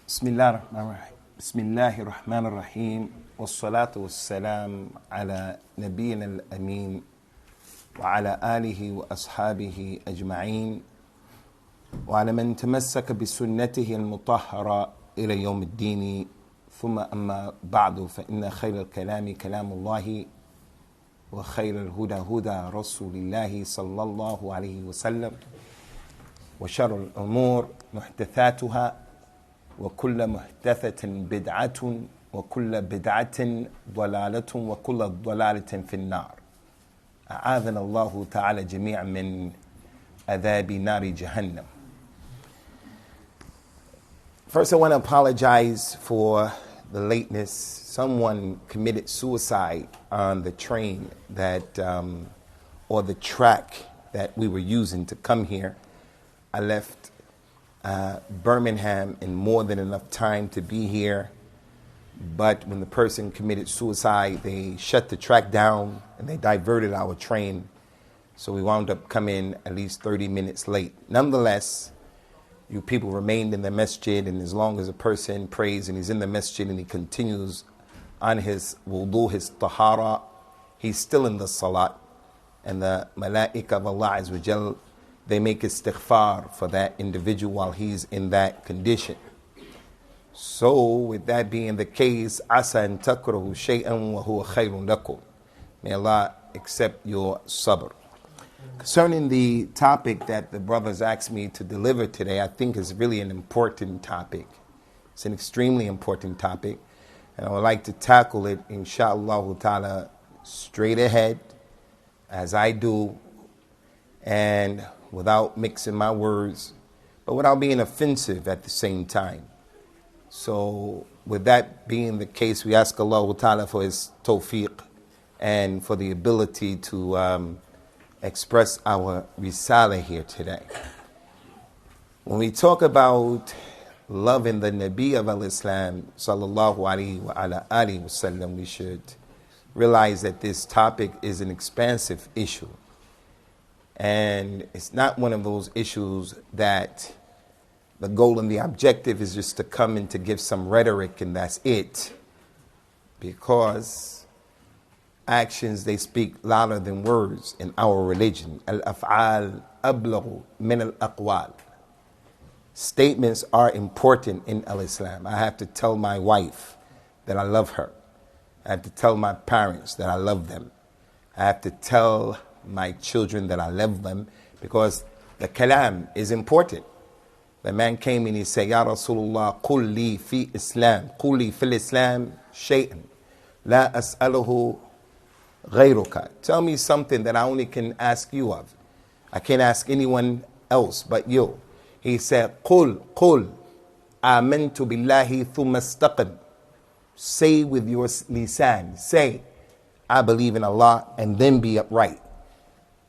بسم الله الرحمن الرحيم بسم الله الرحمن الرحيم والصلاة والسلام على نبينا الأمين وعلى آله وأصحابه أجمعين وعلى من تمسك بسنته المطهرة إلى يوم الدين ثم أما بعد فإن خير الكلام كلام الله وخير الهدى هدى رسول الله صلى الله عليه وسلم وشر الأمور محدثاتها وكل محدثة بدعة وكل بدعة ضلالة وكل ضلالة في النار أعاذنا الله تعالى جميعا من عذاب نار جهنم. First, I want to apologize for the lateness. Someone committed suicide on the train that, or the track that we were using to come here. I left Birmingham in more than enough time to be here. But when the person committed suicide, they shut the track down and they diverted our train. So we wound up coming at least 30 minutes late. Nonetheless, you people remained in the masjid, and as long as a person prays and he's in the masjid and he continues on his wudu, his tahara, he's still in the salat. And the malaika of Allah Azza wa Jal, they make istighfar for that individual while he's in that condition. So, with that being the case, asa an takrahu shay'an wa huwa khayrun lakum. May Allah accept your sabr. Concerning the topic that the brothers asked me to deliver today, I think is really an important topic. It's an extremely important topic. And I would like to tackle it, inshallah ta'ala, straight ahead, as I do, and without mixing my words, but without being offensive at the same time. So with that being the case, we ask Allah Ta'ala for His tawfiq and for the ability to express our risala here today. When we talk about loving the Nabi of al-Islam, sallallahu alayhi wa ala alihi wa sallam, we should realize that this topic is an expansive issue. And it's not one of those issues that the goal and the objective is just to come and to give some rhetoric and that's it. Because actions, they speak louder than words in our religion. Al-af'al ablaghu min al-aqwal. Statements are important in al-Islam. I have to tell my wife that I love her. I have to tell my parents that I love them. I have to tell my children that I love them, because the kalam is important. The man came and he said, Ya Rasulullah, qul li fi Islam, qul li fil Islam shay'an, la as'aluhu ghayruka. Tell me something that I only can ask you of. I can't ask anyone else but you. He said, qul amantu billahi thumma istaqim. Say with your lisan, say, I believe in Allah, and then be upright.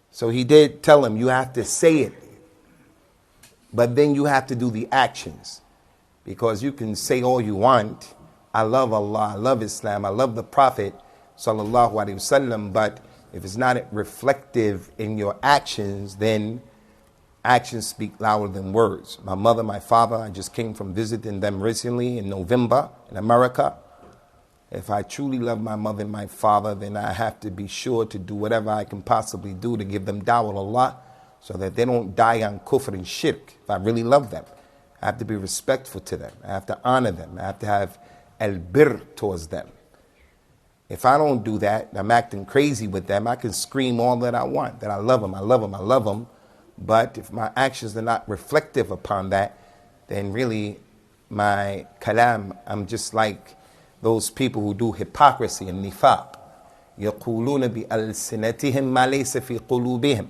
So he did tell him, you have to say it, but then you have to do the actions. Because you can say all you want, I love Allah, I love Islam, I love the Prophet, sallallahu alaihi wasallam, but if it's not reflective in your actions, then actions speak louder than words. My mother, my father, I just came from visiting them recently in November in America. If I truly love my mother and my father, then I have to be sure to do whatever I can possibly do to give them dawah to Allah, so that they don't die on kufr and shirk. If I really love them, I have to be respectful to them. I have to honor them. I have to have al-birr towards them. If I don't do that, I'm acting crazy with them, I can scream all that I want, that I love them, I love them, I love them. But if my actions are not reflective upon that, then really my kalam, I'm just like those people who do hypocrisy and nifaq. يَقُولُونَ بِأَلْسِنَتِهِمْ مَا لَيْسَ فِي قُلُوبِهِمْ.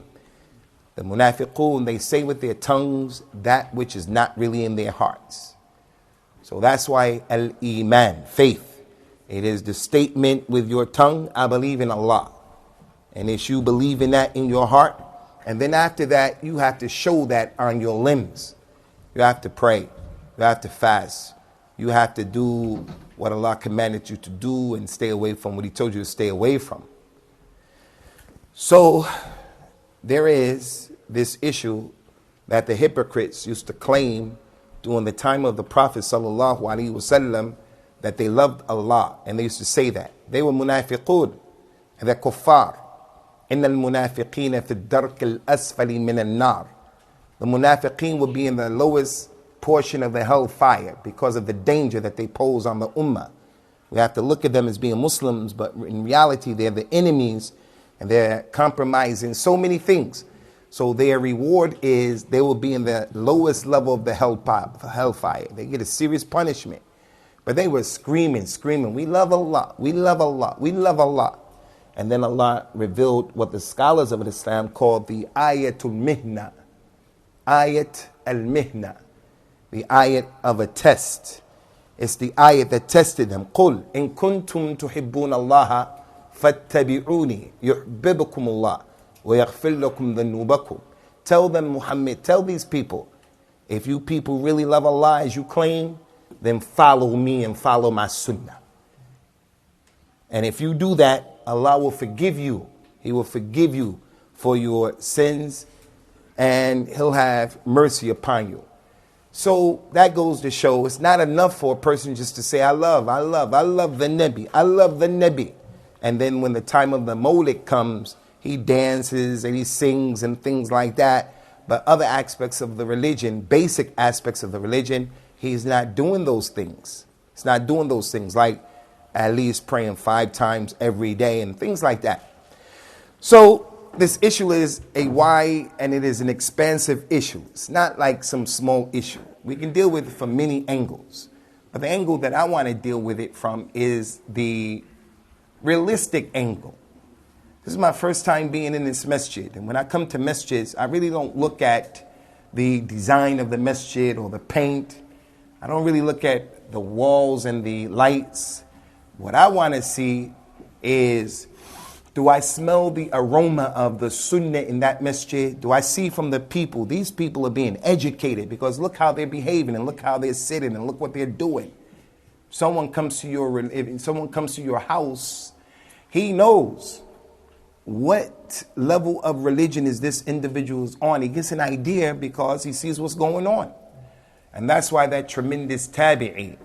The munafiqun, they say with their tongues that which is not really in their hearts. So that's why al-iman, faith, it is the statement with your tongue, I believe in Allah. And if you believe in that in your heart, and then after that, you have to show that on your limbs. You have to pray. You have to fast. You have to do what Allah commanded you to do and stay away from what He told you to stay away from. So there is this issue that the hypocrites used to claim during the time of the Prophet sallallahu alaihi wasallam that they loved Allah, and they used to say that. They were munafiqun, and they're kuffar. إِنَّ الْمُنَافِقِينَ فِي الدَّرْكِ الْأَسْفَلِ مِنَ النَّارِ. The munafiqeen will be in the lowest portion of the hellfire because of the danger that they pose on the ummah. We have to look at them as being Muslims, but in reality they're the enemies, and they're compromising so many things. So their reward is they will be in the lowest level of the hellfire. They get a serious punishment. But they were screaming, we love Allah, we love Allah, we love Allah. And then Allah revealed what the scholars of Islam called the ayatul mihna. Ayat al-mihna. The ayat of a test. It's the ayat that tested them. قُلْ إِن كُنْتُمْ تُحِبُّونَ اللَّهَ فَاتَّبِعُونِي يُحْبِبُكُمُ اللَّهُ وَيَغْفِرْ لَكُمْ ذُنُوبَكُمْ. Tell them, Muhammad, tell these people, if you people really love Allah as you claim, then follow me and follow my sunnah. And if you do that, Allah will forgive you. He will forgive you for your sins, and He'll have mercy upon you. So that goes to show it's not enough for a person just to say, I love the Nabi, I love the Nabi. And then when the time of the Mawlid comes, he dances and he sings and things like that. But other aspects of the religion, basic aspects of the religion, he's not doing those things. He's not doing those things, like at least praying 5 times every day and things like that. So this issue is a wide and it is an expansive issue. It's not like some small issue. We can deal with it from many angles. But the angle that I want to deal with it from is the realistic angle. This is my first time being in this masjid. And when I come to masjids, I really don't look at the design of the masjid or the paint. I don't really look at the walls and the lights. What I want to see is, do I smell the aroma of the sunnah in that masjid? Do I see from the people, these people are being educated, because look how they're behaving and look how they're sitting and look what they're doing. Someone comes to your house, he knows what level of religion is this individual is on. He gets an idea because he sees what's going on. And that's why that tremendous tabi'i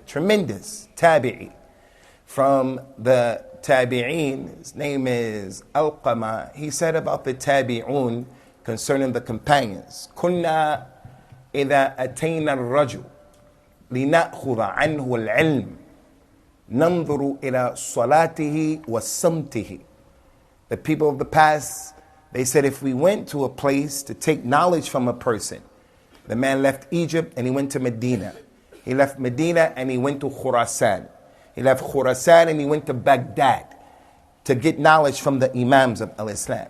from the tabi'een, his name is Alqama, he said about the tabi'un concerning the companions, كنا إذا أتينا الرجل لنأخذ عنه العلم ننظر إلى صلاته وصمته. The people of the past, they said if we went to a place to take knowledge from a person, the man left Egypt and he went to Medina. He left Medina and he went to Khurasan. He left Khurasan and he went to Baghdad to get knowledge from the Imams of Al-Islam.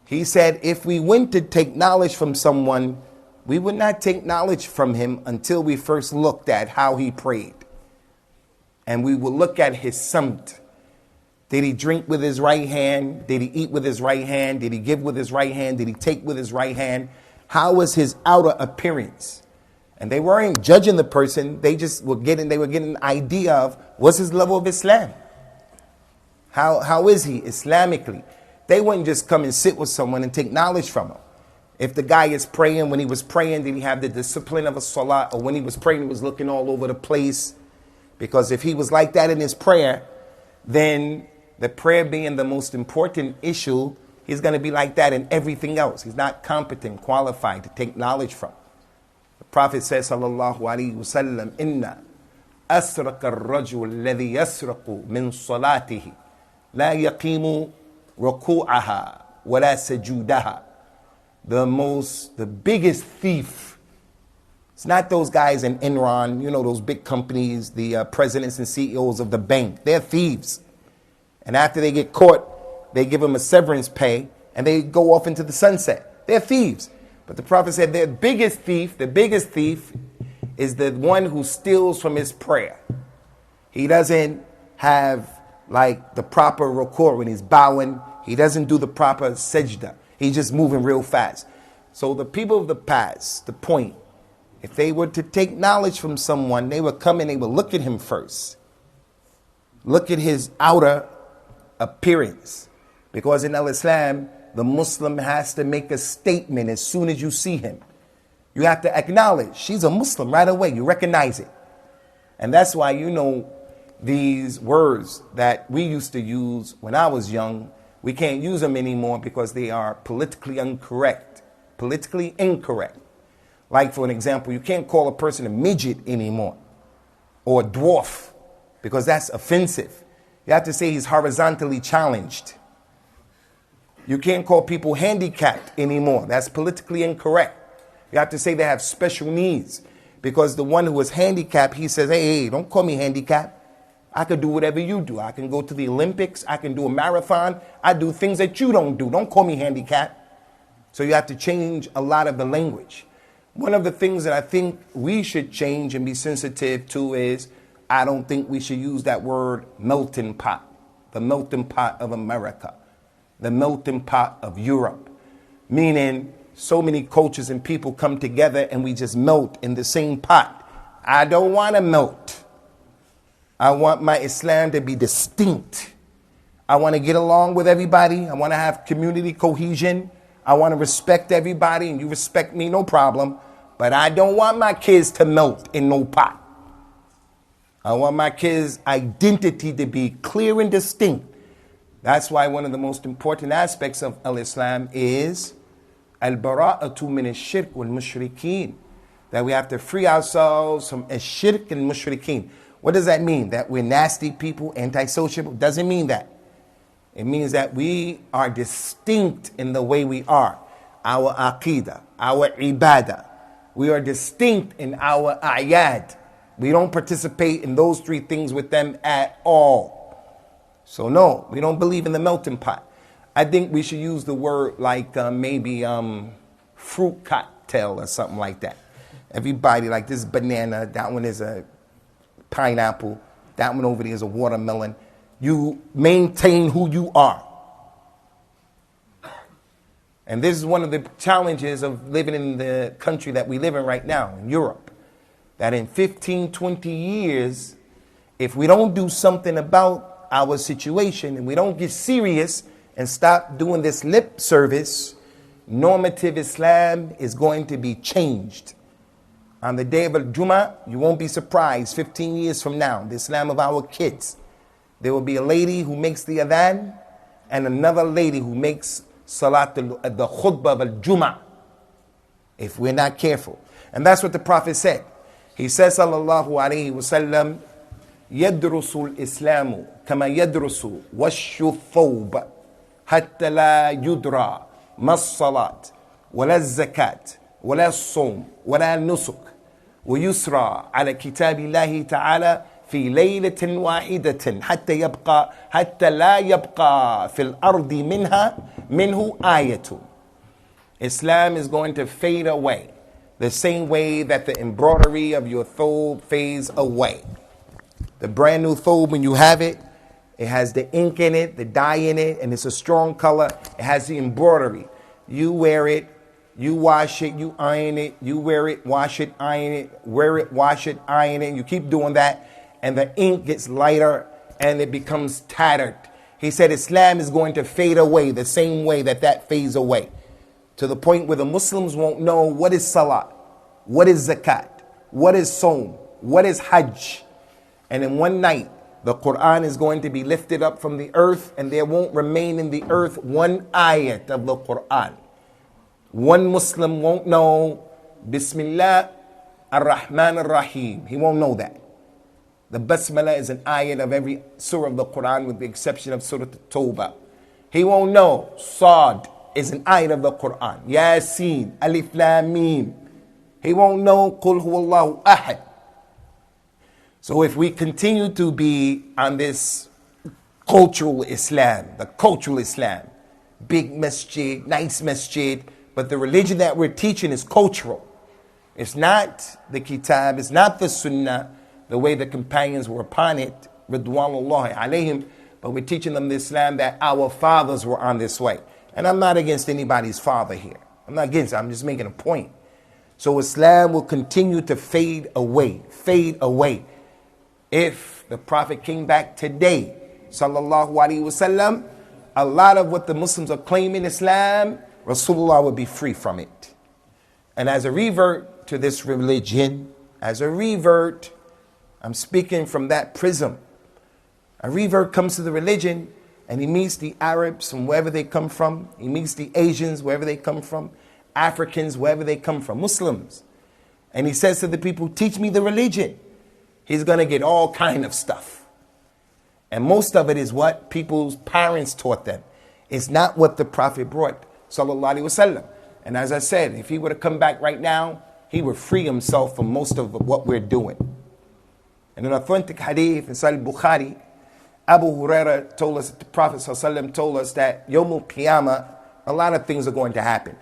He said if we went to take knowledge from someone, we would not take knowledge from him until we first looked at how he prayed. And we would look at his samt. Did he drink with his right hand? Did he eat with his right hand? Did he give with his right hand? Did he take with his right hand? How was his outer appearance? And they weren't judging the person. They were getting an idea of what's his level of Islam. How is he Islamically? They wouldn't just come and sit with someone and take knowledge from him. If the guy is praying, when he was praying, did he have the discipline of a salah? Or when he was praying, he was looking all over the place? Because if he was like that in his prayer, then the prayer being the most important issue, he's going to be like that in everything else. He's not competent, qualified to take knowledge from. The Prophet says, sallallahu alaihi wasallam, inna asraq ar-rajul alladhi yasraqu min salatihi la yaqimu ruku'aha wa la sajudaha. The biggest thief, it's not those guys in Enron, those big companies, the presidents and CEOs of the bank. They're thieves. And after they get caught, they give them a severance pay and they go off into the sunset. They're thieves. But the Prophet said the biggest thief is the one who steals from his prayer. He doesn't have like the proper ruku' when he's bowing. He doesn't do the proper sajda. He's just moving real fast. So the people of the past, the point, if they were to take knowledge from someone, they would come and they would look at him first. Look at his outer appearance. Because in Al-Islam, the Muslim has to make a statement as soon as you see him. You have to acknowledge she's a Muslim right away. You recognize it. And that's why, you know, these words that we used to use when I was young, we can't use them anymore because they are politically incorrect. Politically incorrect. Like, for an example, you can't call a person a midget anymore or a dwarf because that's offensive. You have to say he's horizontally challenged. You can't call people handicapped anymore. That's politically incorrect. You have to say they have special needs because the one who is handicapped, he says, hey, don't call me handicapped. I could do whatever you do. I can go to the Olympics. I can do a marathon. I do things that you don't do. Don't call me handicapped. So you have to change a lot of the language. One of the things that I think we should change and be sensitive to is I don't think we should use that word melting pot. The melting pot of America. The melting pot of Europe. Meaning so many cultures and people come together and we just melt in the same pot. I don't want to melt. I want my Islam to be distinct. I want to get along with everybody. I want to have community cohesion. I want to respect everybody and you respect me, no problem. But I don't want my kids to melt in no pot. I want my kids' identity to be clear and distinct. That's why one of the most important aspects of Al-Islam is al-bara'atu min ash-shirk wal-mushrikeen. That we have to free ourselves from ash-shirk and mushrikeen. What does that mean? That we're nasty people, antisocial? Doesn't mean that. It means that we are distinct in the way we are. Our aqidah, our ibadah. We are distinct in our ayat. We don't participate in those three things with them at all. So no, we don't believe in the melting pot. I think we should use the word like maybe fruit cocktail or something like that. Everybody, like this banana, that one is a pineapple, that one over there is a watermelon. You maintain who you are. And this is one of the challenges of living in the country that we live in right now, in Europe. That in 15, 20 years, if we don't do something about our situation and we don't get serious and stop doing this lip service, normative Islam is going to be changed. On the day of Al-Jum'ah, you won't be surprised 15 years from now, the Islam of our kids. There will be a lady who makes the adhan and another lady who makes salat the khutbah of Al-Jum'ah. If we're not careful. And that's what the Prophet said. He says, sallallahu alayhi wa sallam, يدرس الإسلام كما يدرس وش الثوب حتى لا يدرى ما الصلاة ولا الزكاة ولا الصوم ولا النسك ويسرى على كتاب الله تعالى في ليلة واحدة حتى لا يبقى في الأرض منه آية. Islam is going to fade away the same way that the embroidery of your thobe fades away. The brand new thobe, when you have it, it has the ink in it, the dye in it, and it's a strong color. It has the embroidery. You wear it, you wash it, you iron it, you wear it, wash it, iron it, wear it, wash it, iron it. You keep doing that, and the ink gets lighter and it becomes tattered. He said Islam is going to fade away the same way that fades away. To the point where the Muslims won't know what is salah, what is zakat, what is Sawm, what is hajj. And in one night, the Qur'an is going to be lifted up from the earth and there won't remain in the earth one ayat of the Qur'an. One Muslim won't know Bismillah ar-Rahman ar-Rahim. He won't know that. The Basmala is an ayat of every surah of the Qur'an with the exception of Surah At-Tawbah. He won't know Sad is an ayat of the Qur'an. Yasin, Alif Lam Mim. He won't know Qul Huwallahu Ahad. So if we continue to be on this cultural Islam, the cultural Islam, big masjid, nice masjid, but the religion that we're teaching is cultural. It's not the kitab, it's not the sunnah, the way the companions were upon it, ridwanullahi alayhim, but we're teaching them the Islam that our fathers were on this way. And I'm not against anybody's father here. I'm not against it, I'm just making a point. So Islam will continue to fade away, fade away. If the Prophet came back today, sallallahu alaihi wasallam, a lot of what the Muslims are claiming Islam, Rasulullah would be free from it. And as a revert to this religion, as a revert, I'm speaking from that prism. A revert comes to the religion and he meets the Arabs from wherever they come from. He meets the Asians, wherever they come from. Africans, wherever they come from. Muslims. And he says to the people, teach me the religion. He's going to get all kind of stuff. And most of it is what people's parents taught them. It's not what the Prophet brought, sallallahu alaihi wasallam. And as I said, if he were to come back right now, he would free himself from most of what we're doing. In an authentic hadith in Sahih Bukhari, Abu Huraira told us, the Prophet ﷺ told us that Yawmul Qiyamah, a lot of things are going to happen.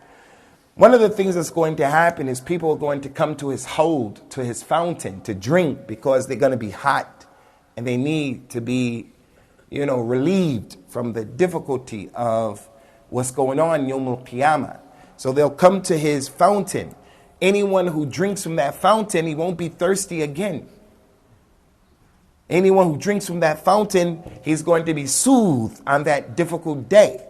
One of the things that's going to happen is people are going to come to his hold, to his fountain, to drink because they're going to be hot and they need to be, relieved from the difficulty of what's going on Yawmul Qiyamah. So they'll come to his fountain. Anyone who drinks from that fountain, he won't be thirsty again. Anyone who drinks from that fountain, he's going to be soothed on that difficult day.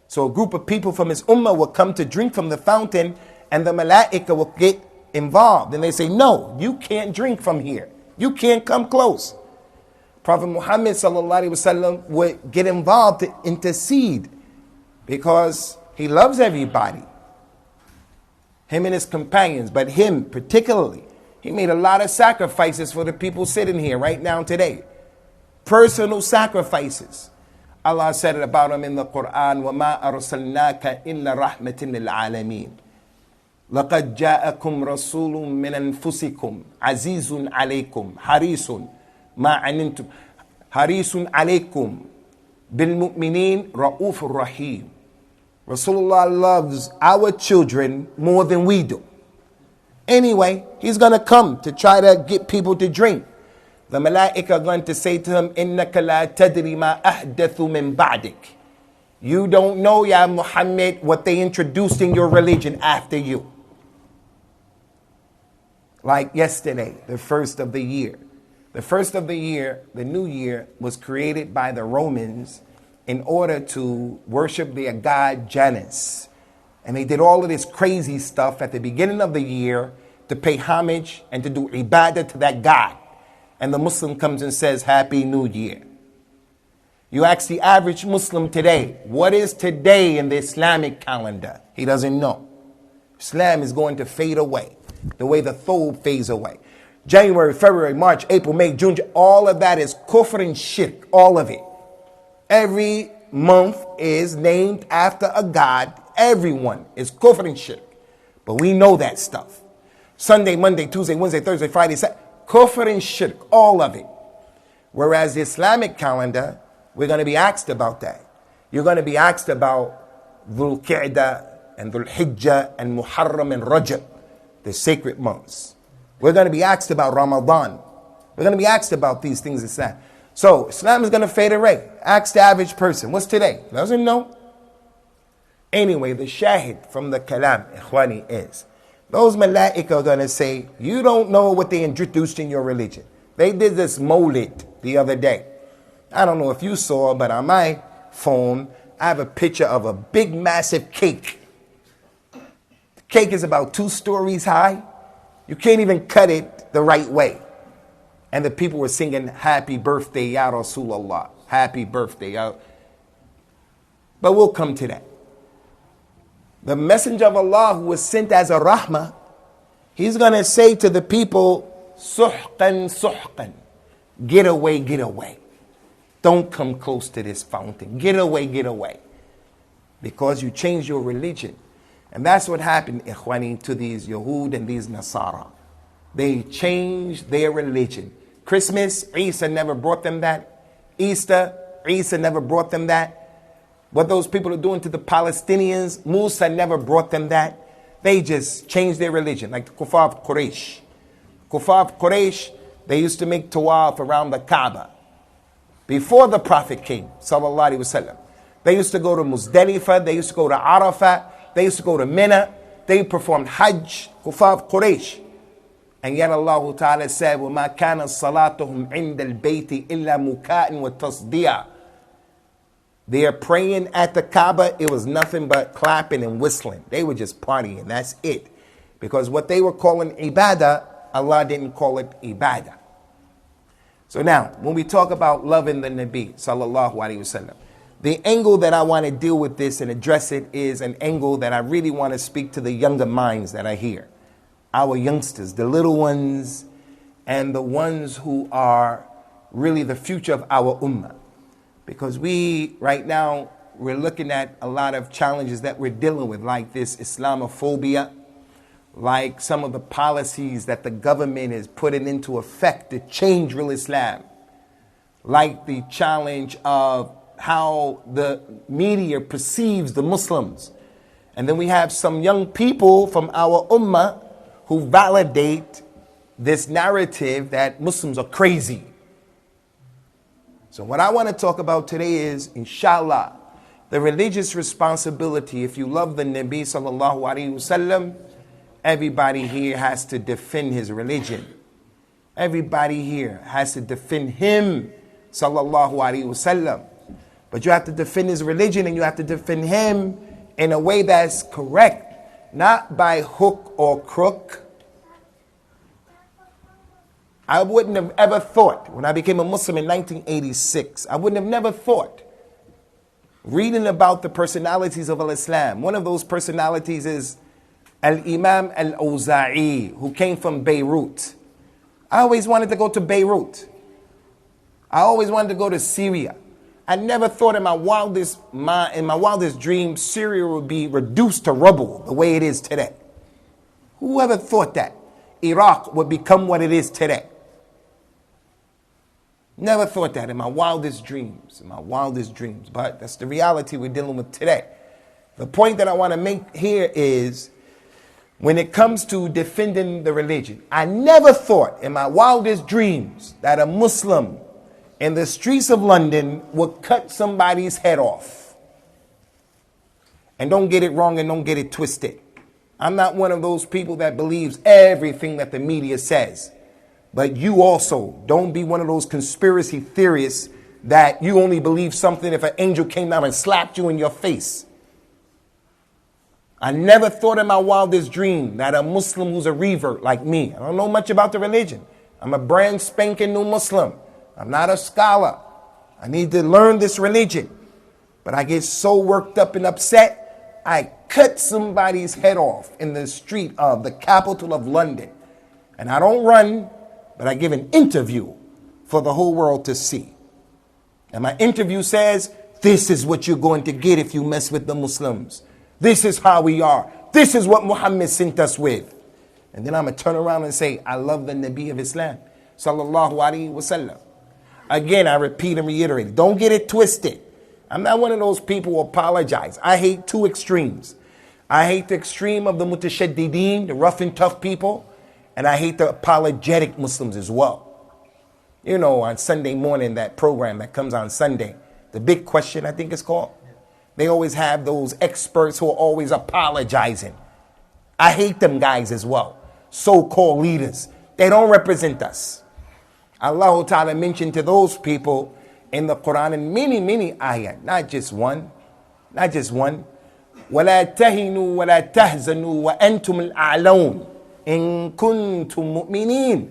So a group of people from his ummah will come to drink from the fountain and the malaika will get involved. And they say, no, you can't drink from here. You can't come close. Prophet Muhammad sallallahu alaihi wasallam would get involved to intercede because he loves everybody. Him and his companions, but him particularly. He made a lot of sacrifices for the people sitting here right now today. Personal sacrifices. Allah said it about him in the Qur'an, وَمَا أَرْسَلْنَاكَ إِلَّا رَحْمَةٍ لِلْعَالَمِينَ لَقَدْ جَاءَكُمْ رَسُولٌ مِّنْ أَنفُسِكُمْ عَزِيزٌ عَلَيْكُمْ حَرِيصٌ مَا عَنِنْتُمْ حَرِيصٌ عَلَيْكُمْ بِالْمُؤْمِنِينَ رَؤُوفٌ رَحِيمٌ. Rasulullah loves our children more than we do. Anyway, he's going to come to try to get people to drink. The malaika are going to say to him, إِنَّكَ لَا تَدْرِ مَا أَحْدَثُ مِن بَعْدِكَ. You don't know, Ya Muhammad, what they introduced in your religion after you. Like yesterday, the first of the year. The first of the year, the new year, was created by the Romans in order to worship their god Janus. And they did all of this crazy stuff at the beginning of the year to pay homage and to do ibadah to that God. And the Muslim comes and says, Happy New Year. You ask the average Muslim today, what is today in the Islamic calendar? He doesn't know. Islam is going to fade away the way the thobe fades away. January, February, March, April, May, June, all of that is kufr and shirk, all of it. Every month is named after a god. Everyone is kufr and shirk. But we know that stuff. Sunday, Monday, Tuesday, Wednesday, Thursday, Friday, Saturday, kufr and shirk, all of it. Whereas the Islamic calendar, we're going to be asked about that. You're going to be asked about Dhul Qa'dah and Dhul Hijjah and Muharram and Rajab, the sacred months. We're going to be asked about Ramadan. We're going to be asked about these things Islam. So Islam is going to fade away. Ask the average person, what's today? Doesn't know. Anyway, the shahid from the kalam, ikhwani, is those malaika are going to say, you don't know what they introduced in your religion. They did this molid the other day. I don't know if you saw, but on my phone, I have a picture of a big, massive cake. The cake is about 2 stories high. You can't even cut it the right way. And the people were singing, Happy birthday, Ya Rasulallah. Happy birthday, Ya. But we'll come to that. The messenger of Allah who was sent as a rahmah, he's going to say to the people, Suhqan, suhqan. Get away, get away. Don't come close to this fountain. Get away, get away. Because you changed your religion. And that's what happened, ikhwani, to these Yahud and these Nasara. They changed their religion. Christmas, Isa never brought them that. Easter, Isa never brought them that. What those people are doing to the Palestinians, Musa never brought them that. They just changed their religion, like the Kuffar of Quraysh. Kuffar of Quraysh, they used to make tawaf around the Kaaba. Before the Prophet came, sallallahu alaihi wasallam, they used to go to Muzdalifah, they used to go to Arafah, they used to go to Mina, they performed Hajj, Kuffar of Quraysh. And yet Allah Ta'ala said, وَمَا كَانَ صَلَاتُهُمْ عِنْدَ الْبَيْتِ إِلَّا مُكَاءٍ وَتَصْدِيًا. They are praying at the Kaaba, it was nothing but clapping and whistling. They were just partying, that's it. Because what they were calling ibadah, Allah didn't call it ibadah. So now, when we talk about loving the Nabi, sallallahu alaihi wasallam, the angle that I want to deal with this and address it is an angle that I really want to speak to the younger minds that are here. Our youngsters, the little ones, and the ones who are really the future of our ummah. Because right now, we're looking at a lot of challenges that we're dealing with, like this Islamophobia, like some of the policies that the government is putting into effect to change real Islam, like the challenge of how the media perceives the Muslims. And then we have some young people from our ummah who validate this narrative that Muslims are crazy. So what I want to talk about today is, inshallah, the religious responsibility. If you love the Nabi sallallahu alaihi wasallam, everybody here has to defend his religion. Everybody here has to defend him, sallallahu alaihi wasallam. But you have to defend his religion, and you have to defend him in a way that's correct, not by hook or crook. I wouldn't have ever thought, when I became a Muslim in 1986, I wouldn't have never thought, reading about the personalities of Islam. One of those personalities is Al-Imam Al-Awza'i, who came from Beirut. I always wanted to go to Beirut. I always wanted to go to Syria. I never thought in my wildest dream Syria would be reduced to rubble the way it is today. Whoever thought that Iraq would become what it is today? Never thought that in my wildest dreams, but that's the reality we're dealing with today. The point that I want to make here is, when it comes to defending the religion, I never thought in my wildest dreams that a Muslim in the streets of London would cut somebody's head off. And don't get it wrong and don't get it twisted. I'm not one of those people that believes everything that the media says. But you also don't be one of those conspiracy theorists that you only believe something if an angel came down and slapped you in your face. I never thought in my wildest dream that a Muslim who's a revert like me, I don't know much about the religion. I'm a brand spanking new Muslim. I'm not a scholar. I need to learn this religion. But I get so worked up and upset, I cut somebody's head off in the street of the capital of London. And I don't run, but I give an interview for the whole world to see. And my interview says, this is what you're going to get if you mess with the Muslims. This is how we are. This is what Muhammad sent us with. And then I'm going to turn around and say, I love the Nabi of Islam, sallallahu alaihi wasallam. Again, I repeat and reiterate, don't get it twisted. I'm not one of those people who apologize. I hate two extremes. I hate the extreme of the mutashaddideen, the rough and tough people, and I hate the apologetic Muslims as well. You know, on Sunday morning, that program that comes on Sunday, The Big Question, I think it's called. They always have those experts who are always apologizing. I hate them guys as well. So-called leaders. They don't represent us. Allah Ta'ala mentioned to those people in the Quran in many, many ayat, not just one. وَلَا تَهِنُوا وَلَا تَهْزَنُوا وَأَنْتُمُ الْأَعْلَوْنَ إِن كُنْتُم مُؤْمِنِينَ.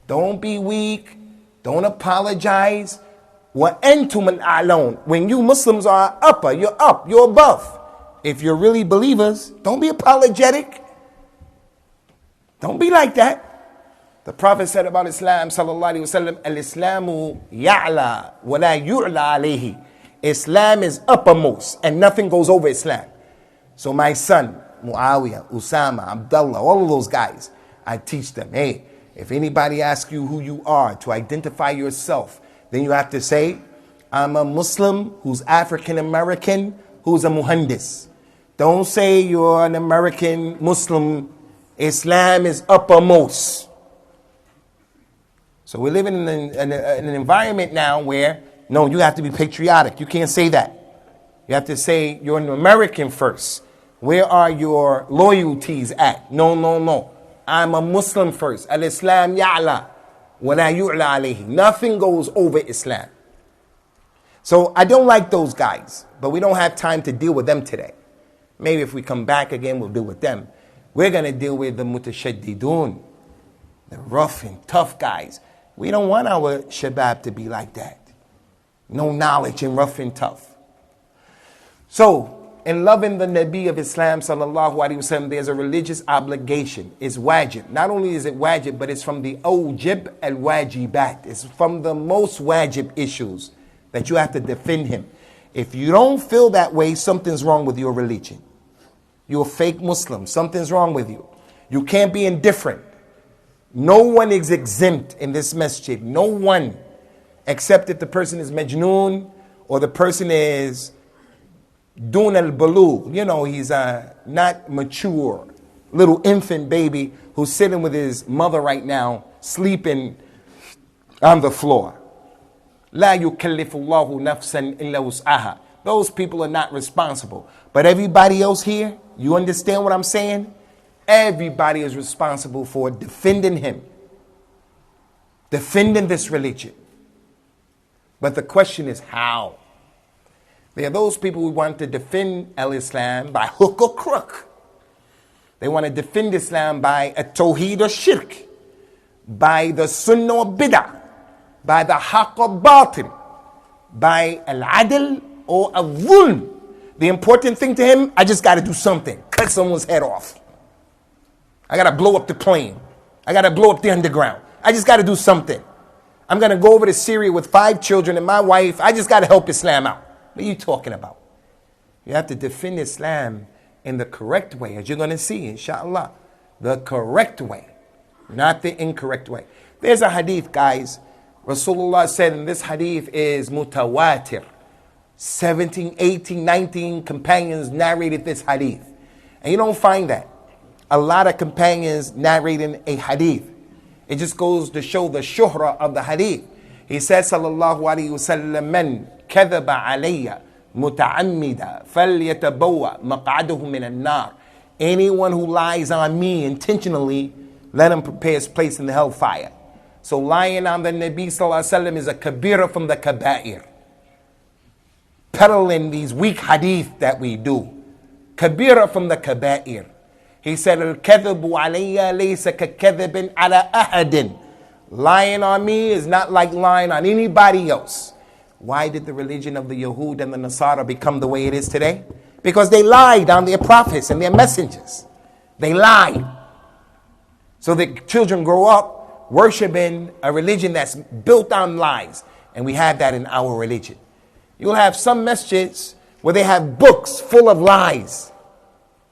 Don't be weak. Don't apologize. وَأَنْتُمُ الْأَعْلَوْنَ. When you Muslims are upper, you're up, you're above. If you're really believers, don't be apologetic. Don't be like that. The Prophet said about Islam, sallallahu alaihi wasallam, al-Islamu ya'la wa la yu'la alayhi. Islam is uppermost and nothing goes over Islam. So my son, Muawiyah, Usamah, Abdullah, all of those guys, I teach them, hey, if anybody asks you who you are to identify yourself, then you have to say, I'm a Muslim who's African American, who's a muhandis. Don't say you're an American Muslim. Islam is uppermost. So we're living in an environment now where, no, you have to be patriotic. You can't say that. You have to say you're an American first. Where are your loyalties at? No. I'm a Muslim first. Al-Islam ya'la wa la yu'la alayhi. Nothing goes over Islam. So I don't like those guys, but we don't have time to deal with them today. Maybe if we come back again, we'll deal with them. We're going to deal with the mutashaddidun, the rough and tough guys. We don't want our shabab to be like that. No knowledge and rough and tough. So, in loving the Nabi of Islam, sallallahu alaihi wasallam, there's a religious obligation. It's wajib. Not only is it wajib, but it's from the awjib al-wajibat. It's from the most wajib issues that you have to defend him. If you don't feel that way, something's wrong with your religion. You're a fake Muslim. Something's wrong with you. You can't be indifferent. No one is exempt in this masjid. No one, except if the person is majnoon or the person is dun al-balugh. You know, he's not mature. Little infant baby who's sitting with his mother right now, sleeping on the floor. La yukallifullahu nafsan illa wus'aha. Those people are not responsible. But everybody else here, you understand what I'm saying? Everybody is responsible for defending him. Defending this religion. But the question is how? There are those people who want to defend al-Islam by hook or crook. They want to defend Islam by a tawheed or shirk, by the sunnah or bid'ah, by the haqq or batil, by al-adl or al-dhulm. The important thing to him, I just got to do something. Cut someone's head off. I got to blow up the plane. I got to blow up the underground. I just got to do something. I'm going to go over to Syria with 5 children and my wife. I just got to help Islam out. What are you talking about? You have to defend Islam in the correct way, as you're going to see, inshallah. The correct way, not the incorrect way. There's a hadith, guys. Rasulullah said, and this hadith is mutawatir. 17, 18, 19 companions narrated this hadith. And you don't find that. A lot of companions narrating a hadith. It just goes to show the shuhra of the hadith. He says, sallallahu alayhi wa sallam, man kadhaba alayya muta'ammida falyatabawwa maq'adahu min an-nar. Anyone who lies on me intentionally, let him prepare his place in the hellfire. So lying on the Nabi sallallahu alayhi wa sallam is a kabira from the kaba'ir. Peddling these weak hadith that we do. Kabira from the kaba'ir. He said, al-kadhibu alayya laysa ka-kadhibin ala ahadin. Lying on me is not like lying on anybody else. Why did the religion of the Yahud and the Nasara become the way it is today? Because they lied on their prophets and their messengers. They lied. So the children grow up worshiping a religion that's built on lies. And we have that in our religion. You'll have some masjids where they have books full of lies.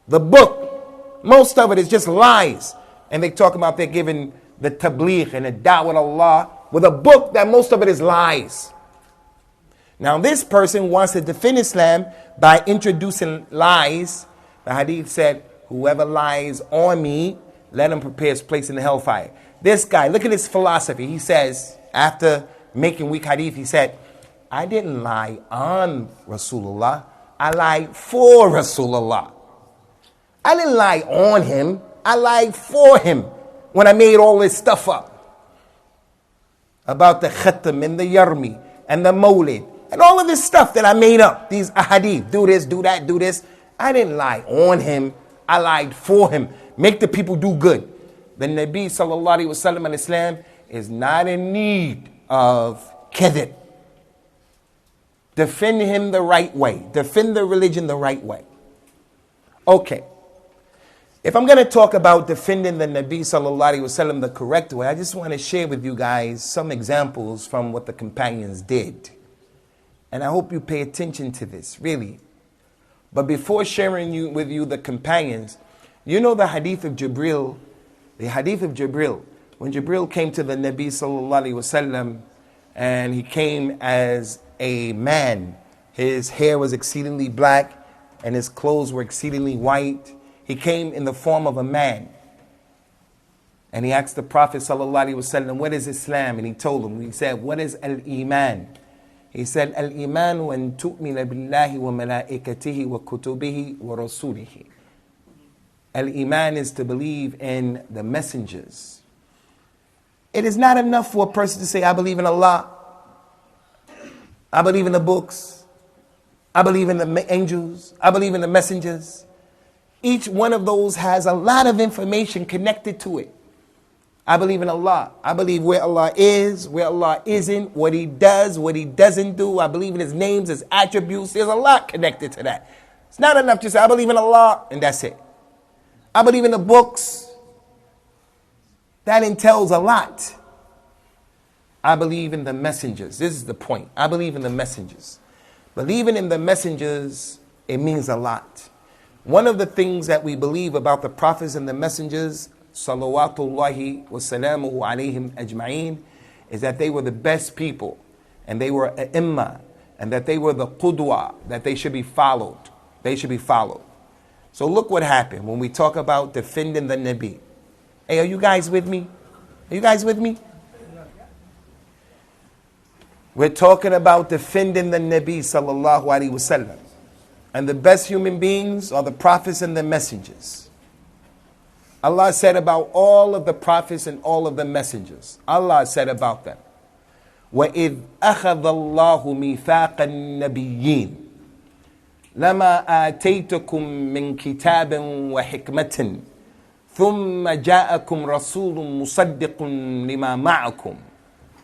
The book, most of it is just lies. And they talk about they're giving the tabligh and the da'wah Allah with a book that most of it is lies. Now this person wants to defend Islam by introducing lies. The hadith said, whoever lies on me, let him prepare his place in the hellfire. This guy, look at his philosophy. He says, after making weak hadith, he said, I didn't lie on Rasulullah. I lied for Rasulullah. I didn't lie on him. I lied for him when I made all this stuff up about the khatam and the yarmi and the mawlid and all of this stuff that I made up. These ahadith, do this, do that, do this. I didn't lie on him. I lied for him. Make the people do good. The Nabi sallallahu alaihi wasallam and Islam is not in need of kadhib. Defend him the right way. Defend the religion the right way. Okay. If I'm going to talk about defending the Nabi sallallahu alaihi wasallam the correct way, I just want to share with you guys some examples from what the companions did. And I hope you pay attention to this, really. But before sharing with you the companions, you know the hadith of Jibril, when Jibril came to the Nabi sallallahu alaihi wasallam and he came as a man. His hair was exceedingly black and his clothes were exceedingly white. He came in the form of a man. And he asked the Prophet sallallahu alaihi wasallam, what is Islam? And he told him, he said, what is al-Iman? He said, al-Iman wa an tu'mina billahi wa malaikatihi wa kutubihi wa rasulihi. Al-Iman is to believe in the messengers. It is not enough for a person to say, I believe in Allah. I believe in the books. I believe in the angels. I believe in the messengers. Each one of those has a lot of information connected to it. I believe in Allah. I believe where Allah is, where Allah isn't, what He does, what He doesn't do. I believe in His names, His attributes. There's a lot connected to that. It's not enough to say, I believe in Allah, and that's it. I believe in the books. That entails a lot. I believe in the messengers. This is the point. I believe in the messengers. Believing in the messengers, it means a lot. One of the things that we believe about the prophets and the messengers, salawatullahi wa salamuhu alayhim ajma'een, is that they were the best people, and they were a'imma, and that they were the qudwa, that they should be followed. They should be followed. So look what happened when we talk about defending the Nabi. Hey, are you guys with me? Are you guys with me? We're talking about defending the Nabi sallallahu alaihi wasallam. And the best human beings are the prophets and the messengers. Allah said about all of the prophets and all of the messengers. Allah said about them, وَإِذْ أَخَذَ اللَّهُ مِيثَاقَ النَّبِيِّينَ لَمَا آتَيْتُكُم مِّن كِتَابٍ وَحِكْمَةٍ ثُمَّ جَاءَكُمْ رَسُولٌ مُصَدِّقٌ لِمَا مَعَكُمْ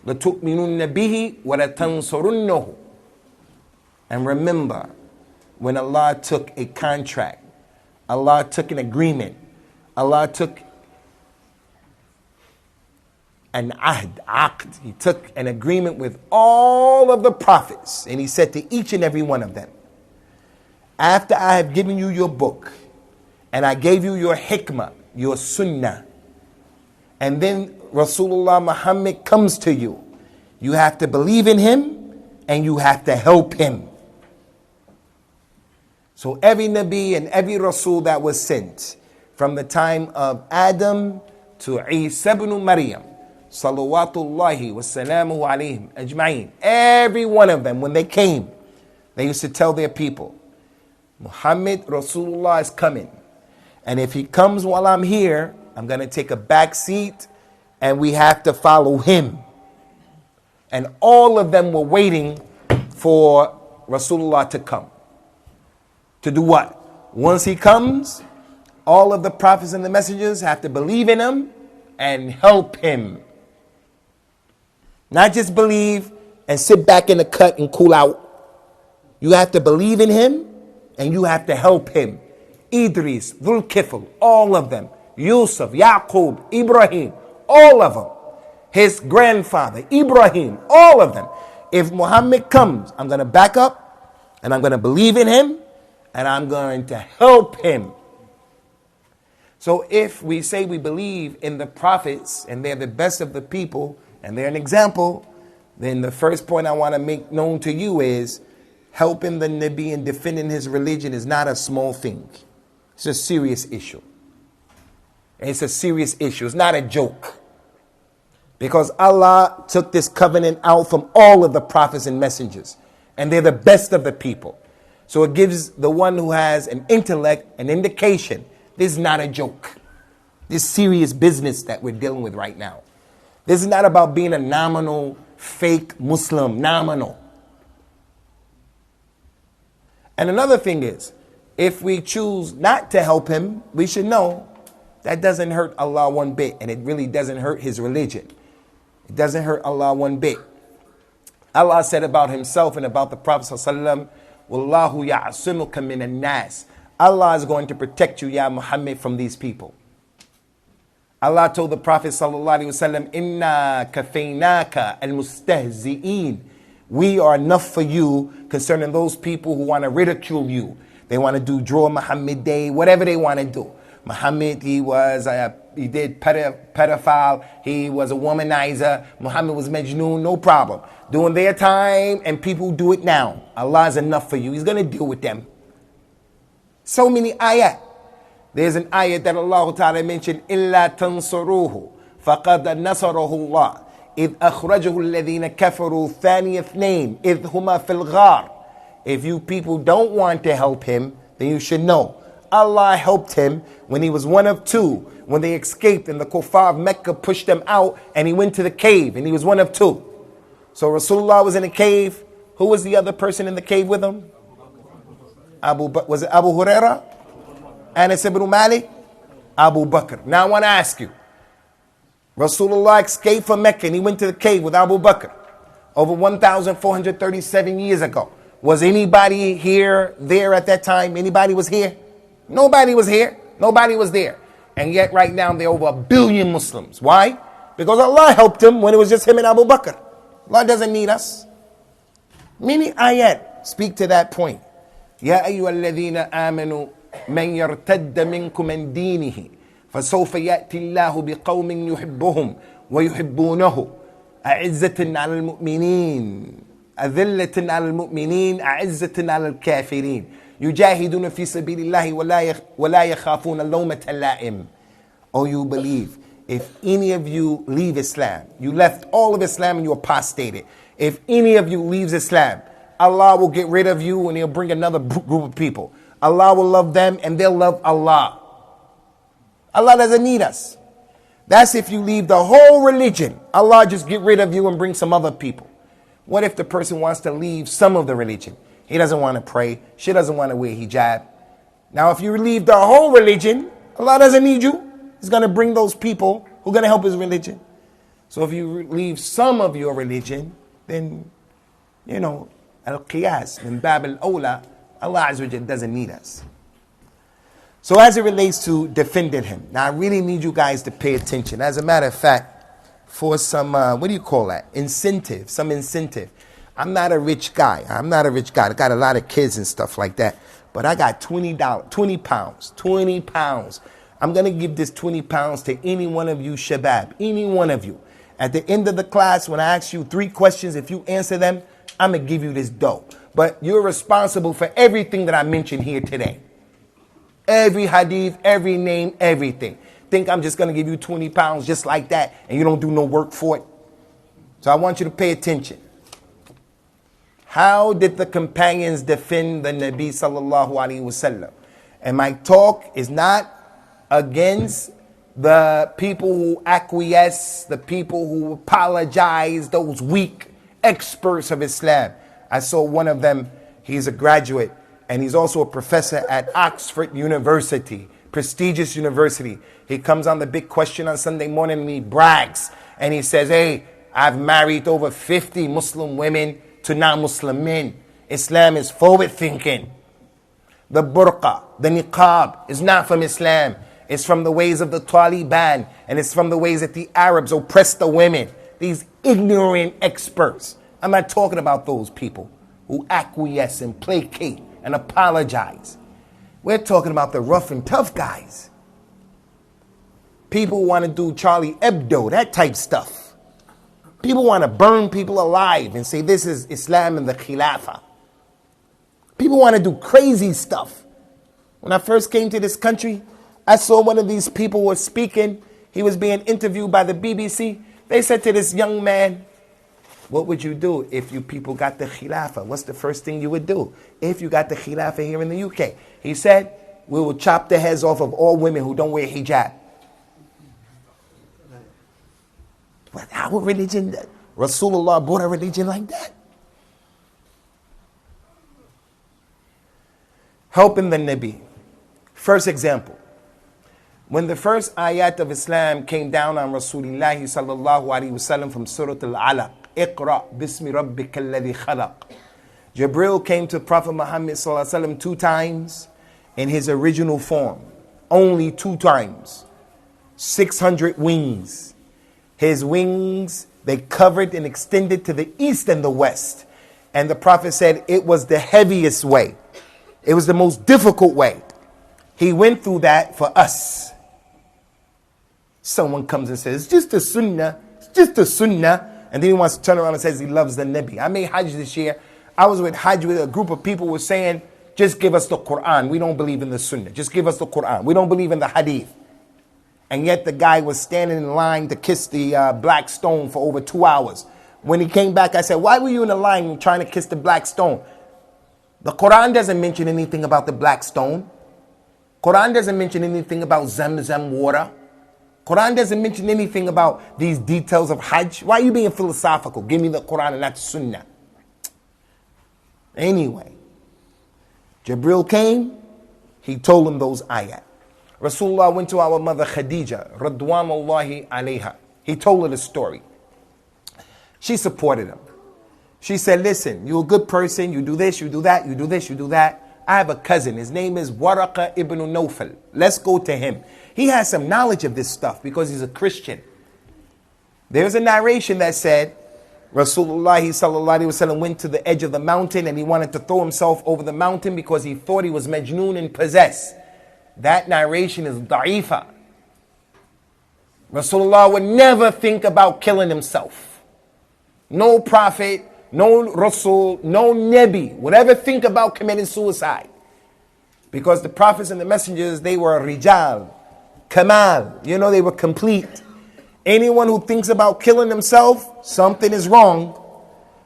لَتُؤْمِنُنَّ بِهِ وَلَتَنْصُرُنَّهُ. And remember, when Allah took a contract, Allah took an agreement, Allah took an aqd, He took an agreement with all of the prophets, and He said to each and every one of them, after I have given you your book, and I gave you your hikmah, your sunnah, and then Rasulullah Muhammad comes to you, you have to believe in him and you have to help him. So every Nabi and every Rasul that was sent from the time of Adam to Isa ibn Maryam, salawatullahi wa salamuhu alayhim ajma'een, every one of them, when they came, they used to tell their people, Muhammad Rasulullah is coming. And if he comes while I'm here, I'm going to take a back seat and we have to follow him. And all of them were waiting for Rasulullah to come. To do what? Once he comes, all of the prophets and the messengers have to believe in him and help him. Not just believe and sit back in the cut and cool out. You have to believe in him and you have to help him. Idris, Dhul Kifl, all of them. Yusuf, Yaqub, Ibrahim, all of them. His grandfather, Ibrahim, all of them. If Muhammad comes, I'm going to back up and I'm going to believe in him and I'm going to help him. So if we say we believe in the prophets and they're the best of the people and they're an example, then the first point I want to make known to you is helping the Nabi and defending his religion is not a small thing. It's a serious issue. It's a serious issue. It's not a joke. Because Allah took this covenant out from all of the prophets and messengers. And they're the best of the people. So it gives the one who has an intellect an indication. This is not a joke. This is serious business that we're dealing with right now. This is not about being a nominal, fake Muslim. Nominal. And another thing is, if we choose not to help him, we should know that doesn't hurt Allah one bit. And it really doesn't hurt his religion. It doesn't hurt Allah one bit. Allah said about himself and about the Prophet ﷺ, Wallahu ya'asimuka minan nas. Allah is going to protect you, Ya Muhammad, from these people. Allah told the Prophet ﷺ, Inna kafaynaka al-mustahzi'een. We are enough for you concerning those people who want to ridicule you. They want to draw Muhammad Day, whatever they want to do. Muhammad, he did pedophile, he was a womanizer, Muhammad was Majnoon, no problem. Doing their time and people do it now. Allah is enough for you. He's going to deal with them. So many ayat. There's an ayat that Allah Ta'ala mentioned, إِلَّا تَنْصُرُوهُ فَقَدْ نَصَرَهُ اللَّهُ إِذْ أَخْرَجَهُ الَّذِينَ كَفَرُوا ثَانِيَ اثْنَيْنِ إِذْ هُمَا فِي الْغَارِ. If you people don't want to help him, then you should know Allah helped him when he was one of two, when they escaped and the kuffar of Mecca pushed them out and he went to the cave and he was one of two. So Rasulullah was in a cave. Who was the other person in the cave with him? Was it Abu Huraira? Anas ibn Malik, Abu Bakr. Now I want to ask you, Rasulullah escaped from Mecca and he went to the cave with Abu Bakr over 1,437 years ago. Was anybody there at that time? Anybody was here? Nobody was here. Nobody was there. And yet right now there are over 1 billion Muslims. Why? Because Allah helped him when it was just him and Abu Bakr. Allah doesn't need us. Many ayat speak to that point. Ya ayyuhalladhina amanu man yartadda minkum an dinihi fasawfa ya'ti Allahu biqawmin yuhibbuhum wa yuhibbunahu a'izzatin 'alal mu'minin adhillatin 'alal mu'minin a'izzatin 'alal kafirin yujahiduna fi sabilillahi wa la yakhafuna lawmata la'im. Oh, you believe, if any of you leave Islam, you left all of Islam and you apostated. If any of you leaves Islam, Allah will get rid of you and he'll bring another group of people. Allah will love them and they'll love Allah. Allah doesn't need us. That's if you leave the whole religion. Allah just get rid of you and bring some other people. What if the person wants to leave some of the religion? He doesn't want to pray. She doesn't want to wear hijab. Now if you leave the whole religion, Allah doesn't need you. He's going to bring those people who are going to help his religion. So if you leave some of your religion, then, al-qiyas, min bab al-awla, Allah Azza wa Jalla doesn't need us. So as it relates to defending him, now I really need you guys to pay attention. As a matter of fact, for some, incentive, I'm not a rich guy. I got a lot of kids and stuff like that. But I got $20, 20 pounds. I'm going to give this 20 pounds to any one of you shabab, any one of you. At the end of the class, when I ask you 3 questions, if you answer them, I'm going to give you this dough. But you're responsible for everything that I mentioned here today. Every hadith, every name, everything. Think I'm just going to give you 20 pounds just like that and you don't do no work for it? So I want you to pay attention. How did the companions defend the Nabi sallallahu alaihi wasallam? And my talk is not against the people who acquiesce, the people who apologize, those weak experts of Islam. I saw one of them, he's a graduate, and he's also a professor at Oxford University, prestigious university. He comes on the big question on Sunday morning and he brags. And he says, hey, I've married over 50 Muslim women to non-Muslim men. Islam is forward thinking. The burqa, the niqab is not from Islam. It's from the ways of the Taliban, and it's from the ways that the Arabs oppress the women. These ignorant experts. I'm not talking about those people who acquiesce and placate and apologize. We're talking about the rough and tough guys. People who want to do Charlie Hebdo, that type stuff. People want to burn people alive and say this is Islam and the Khilafah. People want to do crazy stuff. When I first came to this country, I saw one of these people was speaking. He was being interviewed by the BBC. They said to this young man, what would you do if you people got the Khilafah? What's the first thing you would do if you got the Khilafah here in the UK? He said, we will chop the heads off of all women who don't wear hijab. But our religion, Rasulullah brought a religion like that. Helping the Nabi. First example. When the first ayat of Islam came down on Rasulullah sallallahu alaihi wasallam from Surah Al-Alaq, Iqra bismi rabbika alladhi khalaq. Jibril came to Prophet Muhammad sallallahu alaihi wasallam 2 times in his original form. Only 2 times. 600 wings. His wings, they covered and extended to the east and the west. And the Prophet said it was the heaviest way. It was the most difficult way. He went through that for us. Someone comes and says, it's just a sunnah. It's just a sunnah. And then he wants to turn around and says he loves the Nabi. I made Hajj this year. I was with Hajj with a group of people who were saying, just give us the Qur'an. We don't believe in the sunnah. Just give us the Qur'an. We don't believe in the hadith. And yet the guy was standing in line to kiss the black stone for over 2 hours. When he came back, I said, why were you in the line trying to kiss the black stone? The Qur'an doesn't mention anything about the black stone. Qur'an doesn't mention anything about Zamzam water. Qur'an doesn't mention anything about these details of Hajj. Why are you being philosophical? Give me the Qur'an and not the Sunnah. Anyway, Jibril came he told him those ayat. Rasulullah went to our mother Khadija, radwanullahi alayha. He told her the story. She supported him. She said, listen, you're a good person. You do this, you do that, you do this, you do that. I have a cousin. His name is Waraqa ibn Nawfal. Let's go to him. He has some knowledge of this stuff because he's a Christian. There's a narration that said, Rasulullah sallallahu alaihi wasallam went to the edge of the mountain and he wanted to throw himself over the mountain because he thought he was majnoon and possessed. That narration is da'ifa. Rasulullah would never think about killing himself. No prophet, no Rasul, no Nabi would ever think about committing suicide. Because the prophets and the messengers, they were rijal, kamal, they were complete. Anyone who thinks about killing himself, something is wrong.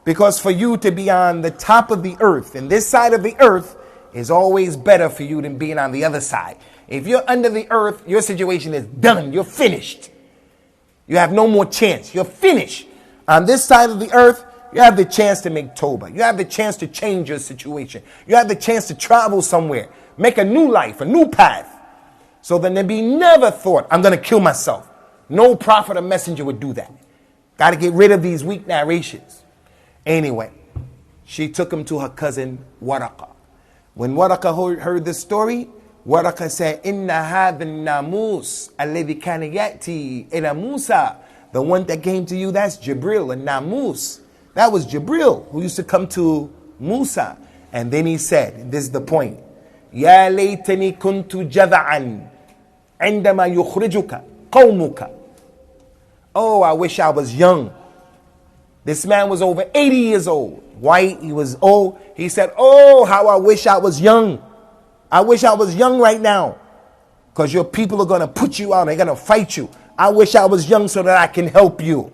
Because for you to be on the top of the earth, and this side of the earth, is always better for you than being on the other side. If you're under the earth, your situation is done. You're finished. You have no more chance. You're finished. On this side of the earth, you have the chance to make tawbah. You have the chance to change your situation. You have the chance to travel somewhere. Make a new life, a new path. So the Nabi never thought, I'm going to kill myself. No prophet or messenger would do that. Got to get rid of these weak narrations. Anyway, she took him to her cousin Waraqa. When Waraqa heard this story, Waraqa said, Inna hadha namus alladhi kana ya'ti ila Musa. The one that came to you, that's Jibril, and namus. That was Jibril who used to come to Musa. And then he said, and this is the point, Ya laytani kuntu jada'an indama yukhrijuka qawmuka. Oh, I wish I was young. This man was over 80 years old. White, he was old. He said, oh, how I wish I was young. I wish I was young right now. Because your people are going to put you out. They're going to fight you. I wish I was young so that I can help you.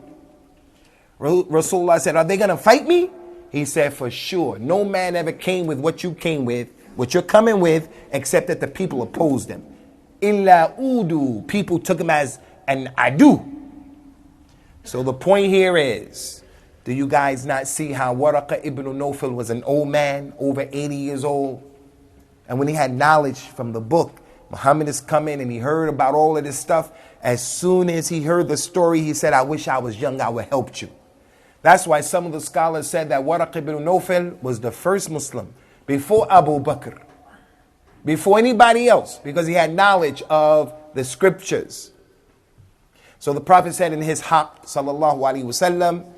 Rasulullah said, are they going to fight me? He said, for sure. No man ever came with what you came with, what you're coming with, except that the people opposed him. Illa udu. People took him as an adu. So the point here is, do you guys not see how Waraqa ibn Nawfal was an old man, over 80 years old? And when he had knowledge from the book, Muhammad is coming and he heard about all of this stuff. As soon as he heard the story, he said, I wish I was young, I would help you. That's why some of the scholars said that Waraqa ibn Nawfal was the first Muslim before Abu Bakr, before anybody else, because he had knowledge of the scriptures. So the Prophet said in his haqq, sallallahu alaihi wasallam,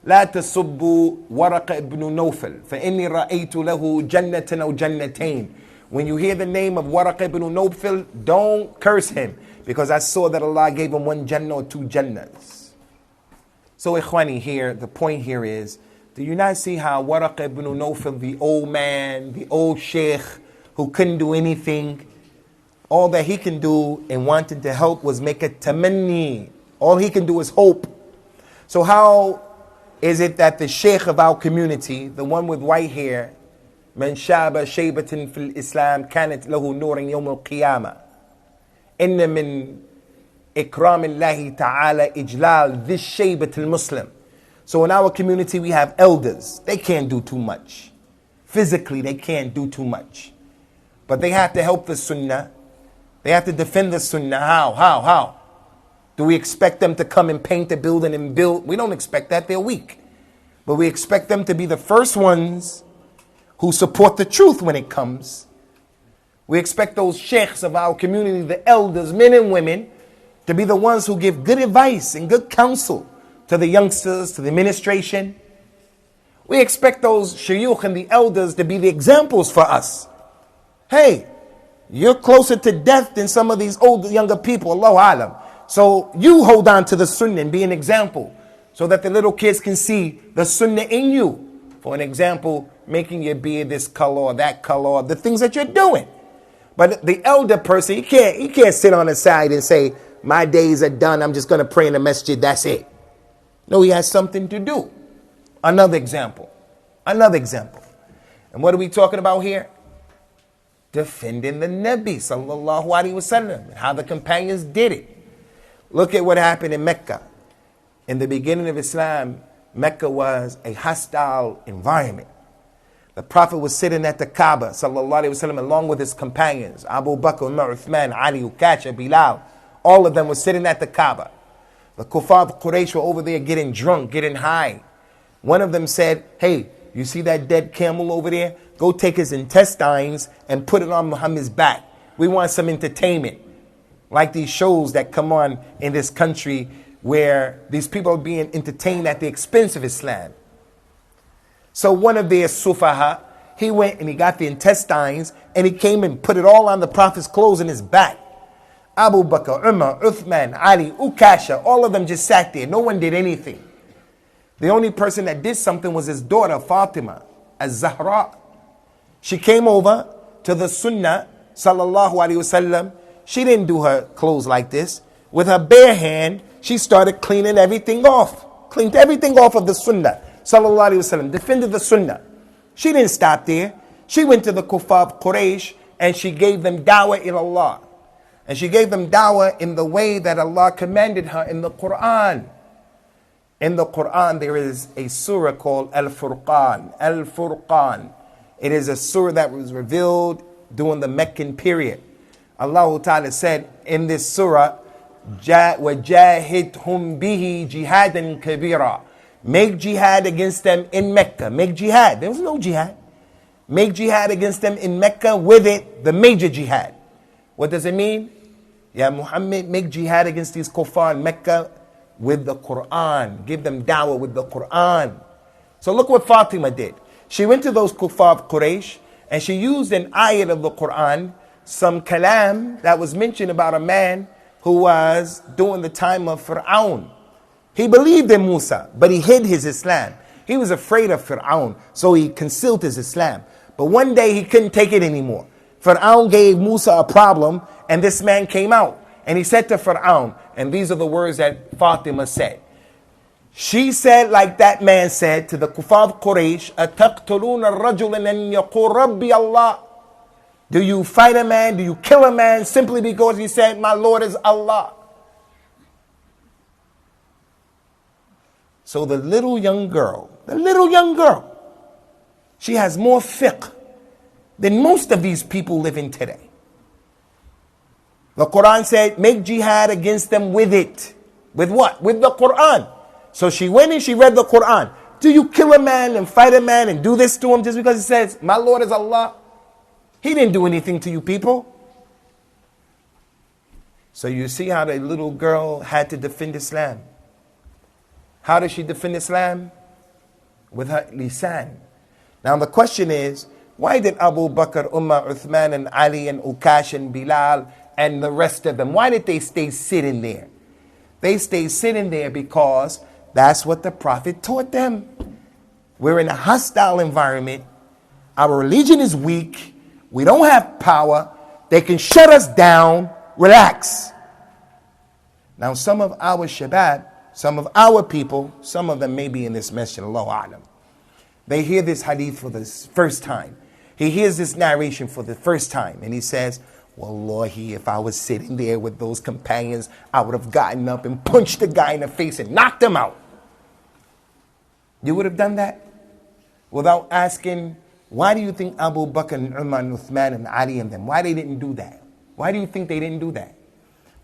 لا تسبوا ورق ابن نوفل فإني رأيت له جنة أو جنتين. When you hear the name of Waraq ibn Nawfal, don't curse him, because I saw that Allah gave him one Jannah or two Jannahs. So Ikhwani, here, the point here is, do you not see how Waraq ibn Nawfal, the old man, the old sheikh, who couldn't do anything, all that he can do and wanted to help was make a tamanni. All he can do is hope. So how is it that the sheikh of our community, the one with white hair, من شاب شيبة في الإسلام كانت له نور يوم القيامة إن من إكرام الله تعالى إجلال ذي الشيبة المسلم. So in our community we have elders. They can't do too much. Physically they can't do too much. But they have to help the sunnah. They have to defend the sunnah. How? Do we expect them to come and paint the building and build? We don't expect that. They're weak. But we expect them to be the first ones who support the truth when it comes. We expect those sheikhs of our community, the elders, men and women, to be the ones who give good advice and good counsel to the youngsters, to the administration. We expect those shuyukh and the elders to be the examples for us. Hey, you're closer to death than some of these older, younger people, Allahu alam. So you hold on to the sunnah and be an example so that the little kids can see the sunnah in you. For an example, making your beard this color or that color, or the things that you're doing. But the elder person, he can't sit on the side and say, my days are done, I'm just going to pray in the masjid, that's it. No, he has something to do. Another example. And what are we talking about here? Defending the Nabi sallallahu alaihi wasallam, how the companions did it. Look at what happened in Mecca. In the beginning of Islam, Mecca was a hostile environment. The Prophet was sitting at the Kaaba, sallallahu alayhi wasallam, along with his companions, Abu Bakr, Umar, Uthman, Ali, Ukasha, Bilal. All of them were sitting at the Kaaba. The Kuffar of Quraysh were over there getting drunk, getting high. One of them said, hey, you see that dead camel over there? Go take his intestines and put it on Muhammad's back. We want some entertainment. Like these shows that come on in this country where these people are being entertained at the expense of Islam. So one of their sufaha, he went and he got the intestines and he came and put it all on the Prophet's clothes in his back. Abu Bakr, Umar, Uthman, Ali, Ukasha, all of them just sat there. No one did anything. The only person that did something was his daughter, Fatima, az-Zahra. She came over to the Sunnah, sallallahu alaihi wasallam. She didn't do her clothes like this. With her bare hand, she started cleaning everything off. Cleaned everything off of the Sunnah, sallallahu alaihi wasallam. Defended the Sunnah. She didn't stop there. She went to the Kuffar of Quraysh and she gave them dawah ila Allah. And she gave them dawah in the way that Allah commanded her in the Qur'an. In the Qur'an, there is a surah called Al-Furqan. Al-Furqan. It is a surah that was revealed during the Meccan period. Allah Ta'ala said in this surah, وَجَاهِدْهُمْ بِهِ جِهَادًا كَبِيرًا. Make jihad against them in Mecca. Make jihad. There was no jihad. Make jihad against them in Mecca, with it, the major jihad. What does it mean? Yeah, Muhammad, make jihad against these kuffar in Mecca with the Qur'an. Give them dawah with the Qur'an. So look what Fatima did. She went to those kuffar of Quraysh and she used an ayat of the Qur'an, some kalam that was mentioned about a man who was during the time of Fir'aun. He believed in Musa, but he hid his Islam. He was afraid of Fir'aun, so he concealed his Islam. But one day he couldn't take it anymore. Fir'aun gave Musa a problem, and this man came out. And he said to Fir'aun, and these are the words that Fatima said. She said, like that man said to the Kuffar of Quraysh, أَتَقْتُلُونَ الرَّجُلَ أَنْ يَقُولَ رَبِّيَ اللَّهِ. Do you fight a man? Do you kill a man simply because he said, my Lord is Allah? So the little young girl, she has more fiqh than most of these people living today. The Quran said, make jihad against them with it. With what? With the Quran. So she went and she read the Quran. Do you kill a man and fight a man and do this to him just because he says, my Lord is Allah? He didn't do anything to you people. So you see how the little girl had to defend Islam. How did she defend Islam? With her lisan. Now the question is, why did Abu Bakr, Umar, Uthman, and Ali, and Ukash, and Bilal, and the rest of them, why did they stay sitting there? They stayed sitting there because that's what the Prophet taught them. We're in a hostile environment. Our religion is weak. We don't have power. They can shut us down. Relax. Now some of our shabab, some of our people, some of them may be in this masjid, Allahu A'lam. They hear this hadith for the first time. He hears this narration for the first time and he says, Wallahi, if I was sitting there with those companions, I would have gotten up and punched the guy in the face and knocked him out. You would have done that? Without asking, why do you think Abu Bakr and Umar and Uthman and Ali and them, why they didn't do that? Why do you think they didn't do that?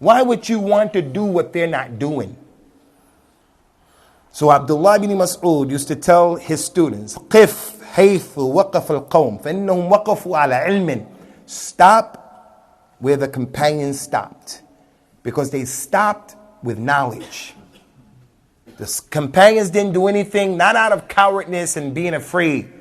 Why would you want to do what they're not doing? So Abdullah ibn Mas'ud used to tell his students, قِفْ حَيْثُ وَقَفَ الْقَوْمِ فَإِنَّهُمْ وَقَفُوا عَلَى عِلْمٍ. Stop where the companions stopped. Because they stopped with knowledge. The companions didn't do anything, not out of cowardness and being afraid,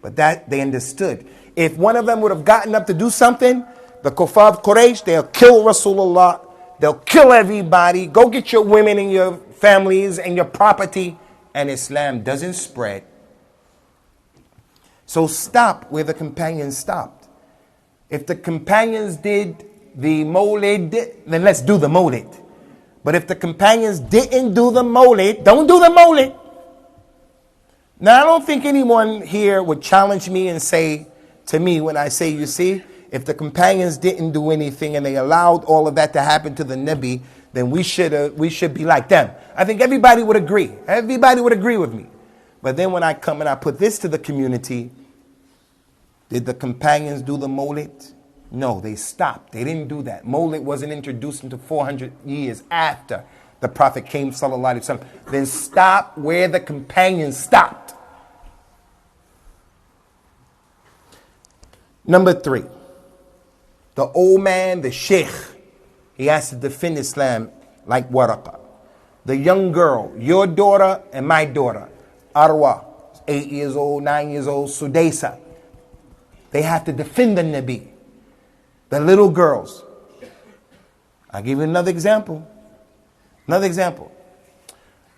but that they understood. If one of them would have gotten up to do something, the Kuffar of Quraysh, they'll kill Rasulullah, they'll kill everybody, go get your women and your families and your property, and Islam doesn't spread. So stop where the companions stopped. If the companions did the mawlid, then let's do the mawlid. But if the companions didn't do the mawlid, don't do the mawlid. Now I don't think anyone here would challenge me and say to me when I say, you see, if the companions didn't do anything and they allowed all of that to happen to the Nabi, then we should be like them. I think everybody would agree. Everybody would agree with me. But then when I come and I put this to the community, Did the companions do the Mawlid? No, they stopped. They didn't do that. Mawlid wasn't introduced until 400 years after the Prophet came, sallallahu alaihi wasallam. Then stop where the companions stopped. Number 3, the old man, the sheikh, he has to defend Islam like Waraqa. The young girl, your daughter and my daughter, Arwa, 8 years old, 9 years old, Sudaysa, they have to defend the Nabi. The little girls. I'll give you another example. Another example.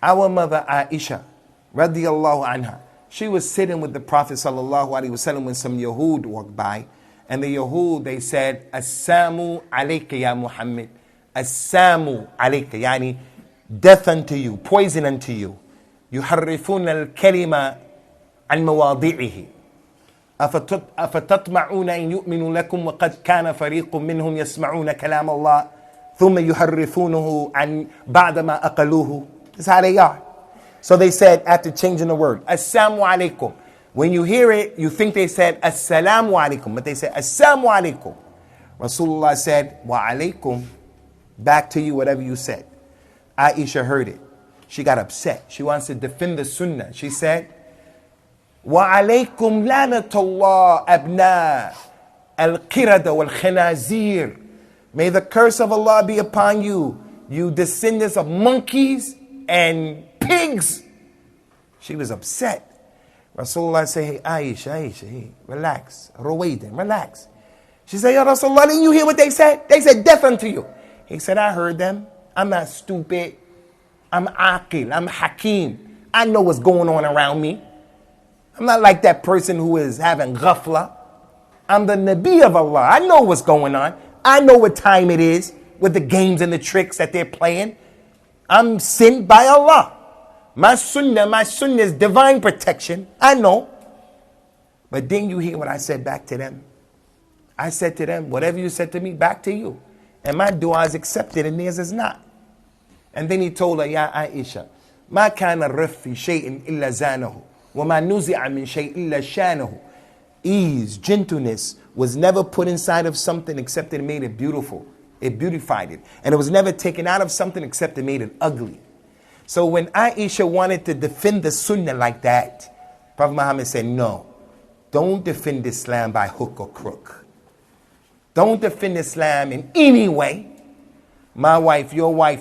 Our mother Aisha, radiyallahu anha, she was sitting with the Prophet sallallahu alaihi wasallam when some Yahud walked by, and the Yahud, they said, Assamu alayka ya Muhammad. Assamu alayka, yani death unto you, poison unto you. يحرفون الكلمة عن مواضعه. أفتطمعون أن يؤمنوا لكم وقد كان فريق منهم يسمعون كلام الله ثم يحرفونه عن بعد ما أقلوه. That's how they are. So they said, after changing the word, Assalamu alaikum. When you hear it, you think they said Assalamu alaikum, but they said Assalamu alaikum. Rasulullah said, Wa alaikum, back to you whatever you said. Aisha heard it. She got upset. She wants to defend the Sunnah. She said, وَعَلَيْكُمْ لَعْنَةَ اللَّهِ أَبْنَاءَ الْقِرَدَ وَالْخَنَازِيرِ. May the curse of Allah be upon you, you descendants of monkeys and pigs. She was upset. Rasulullah said, hey, Aisha, hey, relax. Ruwaydan, relax. She said, Ya Rasulullah, didn't you hear what they said? They said death unto you. He said, I heard them. I'm not stupid. I'm aqil. I'm hakim. I know what's going on around me. I'm not like that person who is having ghafla. I'm the Nabi of Allah. I know what's going on. I know what time it is with the games and the tricks that they're playing. I'm sent by Allah. My sunnah is divine protection. I know. But didn't you hear what I said back to them? I said to them, whatever you said to me, back to you. And my dua is accepted and theirs is not. And then he told her, Ya Aisha, ما كان الرف في شيء إلا زانه وما نزع من شيء إلا شانه. Ease, gentleness was never put inside of something except it made it beautiful. It beautified it. And it was never taken out of something except it made it ugly. So when Aisha wanted to defend the Sunnah like that, Prophet Muhammad said, no, don't defend Islam by hook or crook. Don't defend Islam in any way. My wife,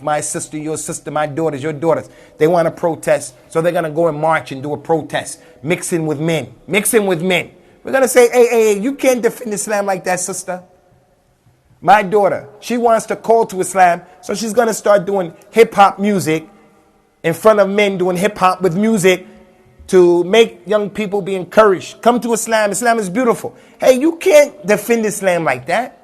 my sister, your sister, my daughters, your daughters. They want to protest, so they're going to go and march and do a protest. Mixing with men. Mixing with men. We're going to say, hey, you can't defend Islam like that, sister. My daughter, she wants to call to Islam, so she's going to start doing hip-hop music in front of men, doing hip-hop with music to make young people be encouraged. Come to Islam. Islam is beautiful. Hey, you can't defend Islam like that.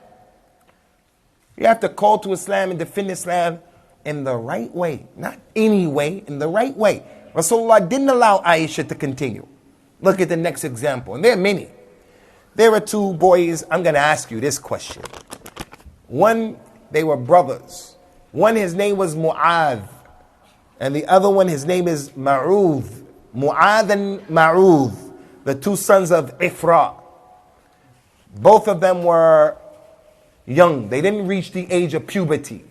You have to call to Islam and defend Islam in the right way. Not any way, in the right way. Rasulullah didn't allow Aisha to continue. Look at the next example. And there are many. There are two boys. I'm going to ask you this question. One, they were brothers. One, his name was Mu'adh. And the other one, his name is Ma'udh. Mu'adh and Ma'udh. The two sons of Ifra. Both of them were young. They didn't reach the age of puberty.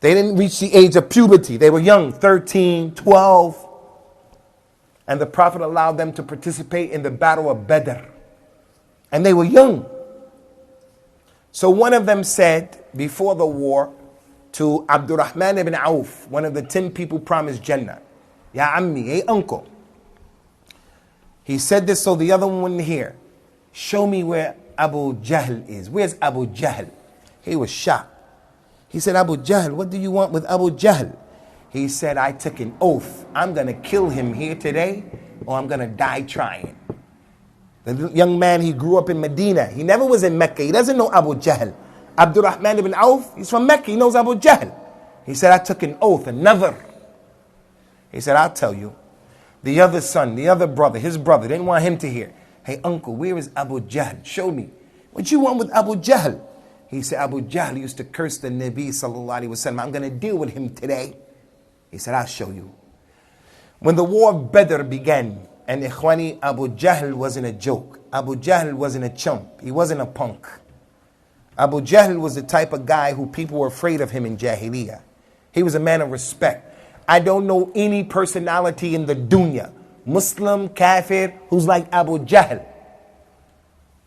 They were young, 13, 12. And the Prophet allowed them to participate in the battle of Badr. And they were young. So one of them said before the war to Abdurrahman ibn Auf, one of the 10 people promised Jannah, Ya Ammi, hey uncle. He said this so the other one wouldn't hear. Show me where Abu Jahl is. Where's Abu Jahl? He was shocked. He said, Abu Jahl, what do you want with Abu Jahl? He said, I took an oath. I'm going to kill him here today or I'm going to die trying. The young man, he grew up in Medina. He never was in Mecca. He doesn't know Abu Jahl. Abdurrahman ibn Auf, he's from Mecca. He knows Abu Jahl. He said, I took an oath, another. He said, I'll tell you. The other son, the other brother, his brother, didn't want him to hear. Hey, uncle, where is Abu Jahl? Show me. What you want with Abu Jahl? He said, Abu Jahl used to curse the Nabi sallallahu alaihi wasallam. I'm going to deal with him today. He said, I'll show you. When the war of Badr began And Ikhwani, Abu Jahl wasn't a joke. Abu Jahl wasn't a chump. He wasn't a punk. Abu Jahl was the type of guy who people were afraid of him in Jahiliyyah. He was a man of respect. I don't know any personality in the dunya, Muslim, Kafir, who's like Abu Jahl.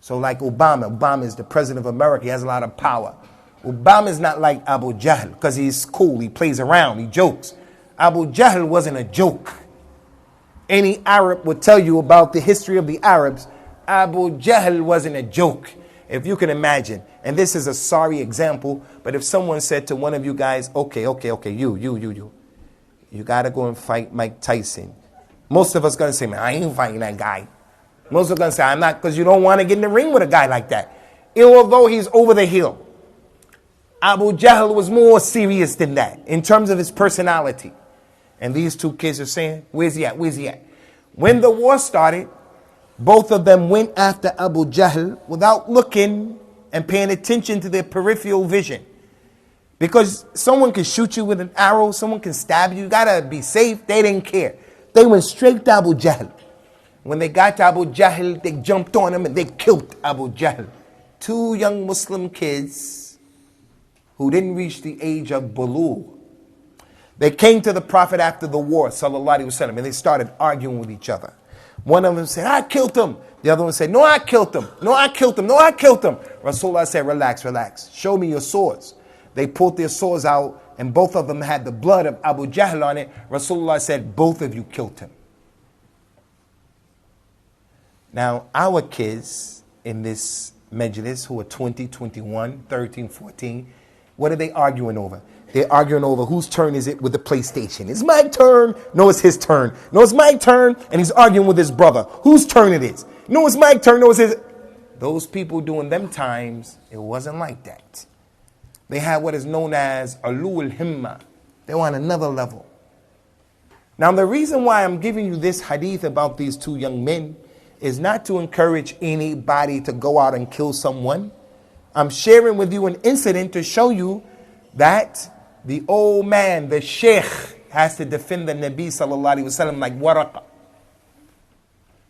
So like Obama is the president of America. He has a lot of power. Obama is not like Abu Jahl because he's cool. He plays around. He jokes. Abu Jahl wasn't a joke. Any Arab would tell you about the history of the Arabs. Abu Jahl wasn't a joke. If you can imagine, and this is a sorry example, but if someone said to one of you guys, okay, you got to go and fight Mike Tyson. Most of us going to say, man, I ain't fighting that guy. Most of us going to say, I'm not, because you don't want to get in the ring with a guy like that. Although he's over the hill. Abu Jahl was more serious than that in terms of his personality. And these two kids are saying, where's he at? Where's he at? When the war started, both of them went after Abu Jahl without looking and paying attention to their peripheral vision. Because someone can shoot you with an arrow, someone can stab you, you gotta be safe. They didn't care. They went straight to Abu Jahl. When they got to Abu Jahl, they jumped on him and they killed Abu Jahl. Two young Muslim kids who didn't reach the age of bulugh. They came to the Prophet after the war, sallallahu alaihi wasallam, and they started arguing with each other. One of them said, I killed him. The other one said, no, I killed him. No, I killed him. No, I killed him. Rasulullah said, relax, relax. Show me your swords. They pulled their swords out, and both of them had the blood of Abu Jahl on it. Rasulullah said, both of you killed him. Now, our kids in this majlis who are 20, 21, 13, 14, what are they arguing over? They're arguing over whose turn is it with the PlayStation. It's my turn. No, it's his turn. No, it's my turn. And he's arguing with his brother. Whose turn it is? No, it's my turn. No, it's his. Those people during them times, it wasn't like that. They had what is known as alul himma. They were on another level. Now, the reason why I'm giving you this hadith about these two young men is not to encourage anybody to go out and kill someone. I'm sharing with you an incident to show you that the old man, the sheikh, has to defend the Nabi sallallahu alaihi wasallam like Waraqa.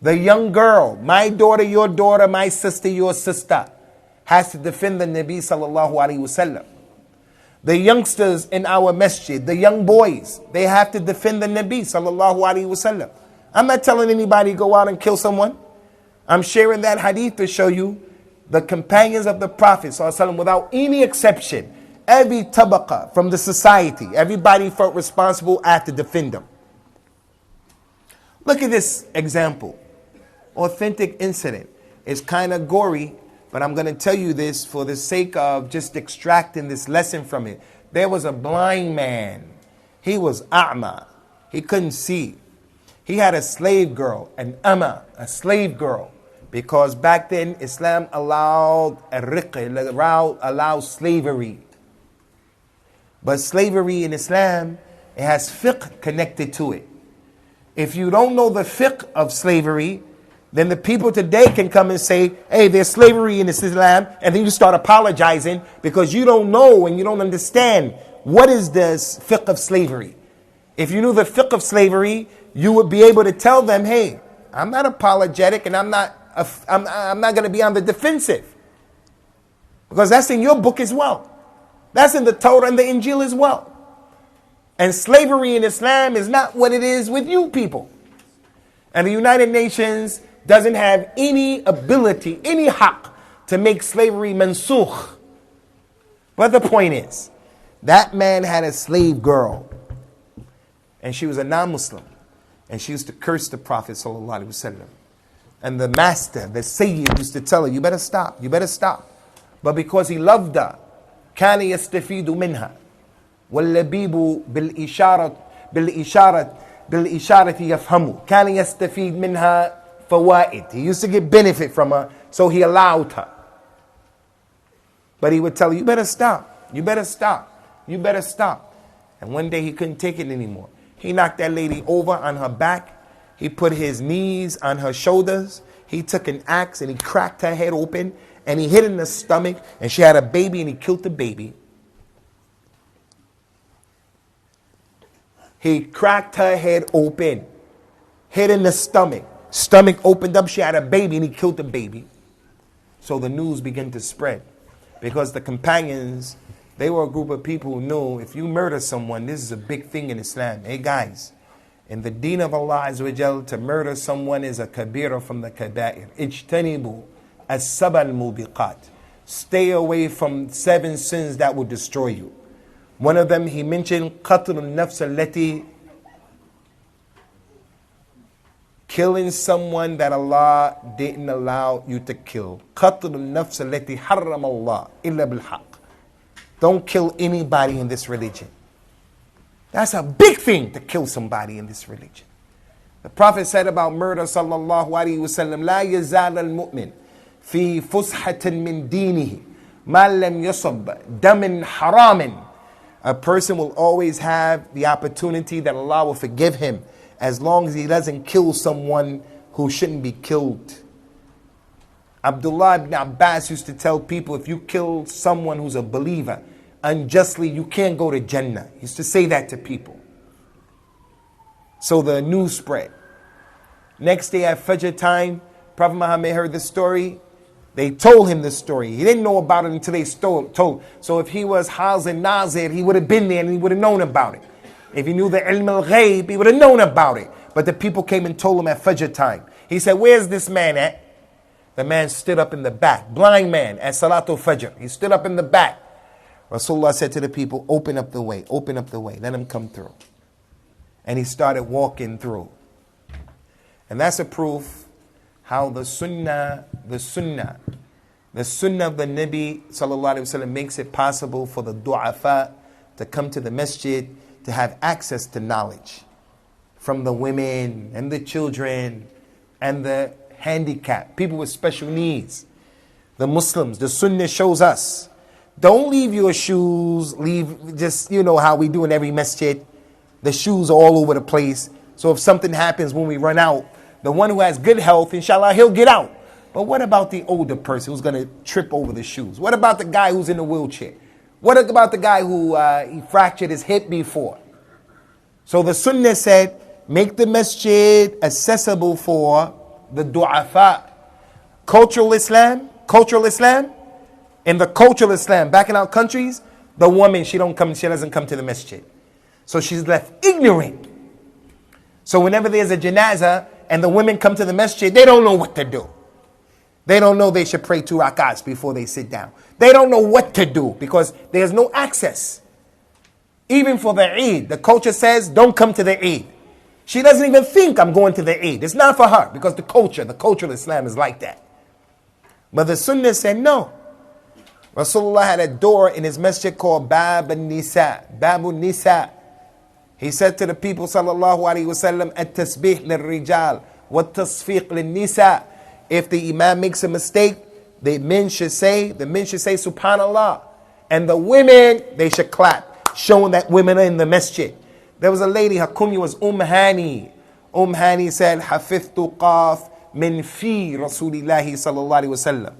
The young girl, my daughter, my sister, your sister, has to defend the Nabi sallallahu alaihi wasallam. The youngsters in our masjid, the young boys, they have to defend the Nabi sallallahu alaihi wasallam. I'm not telling anybody to go out and kill someone. I'm sharing that hadith to show you the companions of the Prophet sallallahu alaihi wasallam, without any exception, every tabaqa from the society, everybody felt responsible. I had to defend them. Look at this example. Authentic incident. It's kind of gory, but I'm going to tell you this for the sake of just extracting this lesson from it. There was a blind man. He was a'ma. He couldn't see. He had a slave girl, an amma, a slave girl. Because back then, Islam allowed slavery. But slavery in Islam, it has fiqh connected to it. If you don't know the fiqh of slavery, then the people today can come and say, hey, there's slavery in Islam, and then you start apologizing because you don't know and you don't understand what is this fiqh of slavery. If you knew the fiqh of slavery, you would be able to tell them, hey, I'm not apologetic and I'm not going to be on the defensive. Because that's in your book as well. That's in the Torah and the Injil as well. And slavery in Islam is not what it is with you people. And the United Nations doesn't have any ability, any haqq to make slavery mansukh. But the point is, that man had a slave girl. And she was a non-Muslim. And she used to curse the Prophet sallallahu alaihi wasallam. And the master, the Sayyid, used to tell her, you better stop, you better stop. But because he loved her, كان يستفيد منها واللبيب بالإشارة يفهمه كان يستفيد منها فوائد. He used to get benefit from her, so he allowed her. But he would tell her, you better stop, you better stop, you better stop. And one day he couldn't take it anymore. He knocked that lady over on her back. He put his knees on her shoulders. He took an axe and he cracked her head open. And he hit in the stomach, and she had a baby, and he killed the baby. He cracked her head open, hit in the stomach, Stomach opened up, she had a baby, and he killed the baby. So the news began to spread. Because the companions, they were a group of people who knew if you murder someone, this is a big thing in Islam. Hey guys, in the deen of Allah Azza wa Jal, to murder someone is a kabira from the kaba'ir. Ijtanibu as-sabal mubiqat. Stay away from 7 sins that will destroy you. One of them, he mentioned qatl al-nafs allati, killing someone that Allah didn't allow you to kill. قَتْلُ النَّفْسَ الَّتِي حَرَّمَ اللَّهِ إِلَّا بِالْحَقِّ. Don't kill anybody in this religion. That's a big thing, to kill somebody in this religion. The Prophet said about murder, sallallahu alayhi wa sallam, لَا يَزَالَ الْمُؤْمِنِ فِي فُسْحَةٍ مِّن دِينِهِ مَا لَمْ يَصَبْ دَمٍ حَرَامٍ. A person will always have the opportunity that Allah will forgive him, as long as he doesn't kill someone who shouldn't be killed. Abdullah ibn Abbas used to tell people, if you kill someone who's a believer unjustly, you can't go to Jannah. He used to say that to people. So the news spread. Next day at Fajr time, Prophet Muhammad heard the story. They told him the story. He didn't know about it until they told. So if he was Hazir Nazir, he would have been there and he would have known about it. If he knew the ilm al-ghayb, he would have known about it. But the people came and told him at Fajr time. He said, where's this man at? The man stood up in the back. Blind man at Salatul Fajr. He stood up in the back. Rasulullah said to the people, open up the way, open up the way. Let him come through. And he started walking through. And that's a proof how the sunnah of the Nabi sallallahu alaihi wasallam makes it possible for the du'afa to come to the masjid, to have access to knowledge from the women and the children and the handicapped, people with special needs. The Muslims, the Sunnah shows us, don't leave your shoes, leave just, how we do in every masjid. The shoes are all over the place. So if something happens when we run out, the one who has good health, inshallah, he'll get out. But what about the older person who's going to trip over the shoes? What about the guy who's in a wheelchair? What about the guy who he fractured his hip before? So the Sunnah said, make the masjid accessible for the du'afa. Cultural Islam, in the cultural Islam, back in our countries, the woman, she doesn't come to the masjid. So she's left ignorant. So whenever there's a janazah and the women come to the masjid, they don't know what to do. They don't know they should pray 2 rakats before they sit down. They don't know what to do because there's no access. Even for the Eid, the culture says, don't come to the Eid. She doesn't even think I'm going to the Eid. It's not for her because the cultural Islam is like that. But the Sunnah said no. Rasulullah had a door in his masjid called Babun Nisa. He said to the people, sallallahu alaihi wasallam, at-tasbih lil-rijal, wat-tasfiq lil-nisa. If the imam makes a mistake, the men should say subhanallah. And the women, they should clap, showing that women are in the masjid. There was a lady, her kunya was Hani. Hani said, hafithtu qaf min fi Rasulillahi sallallahu alaihi wasallam.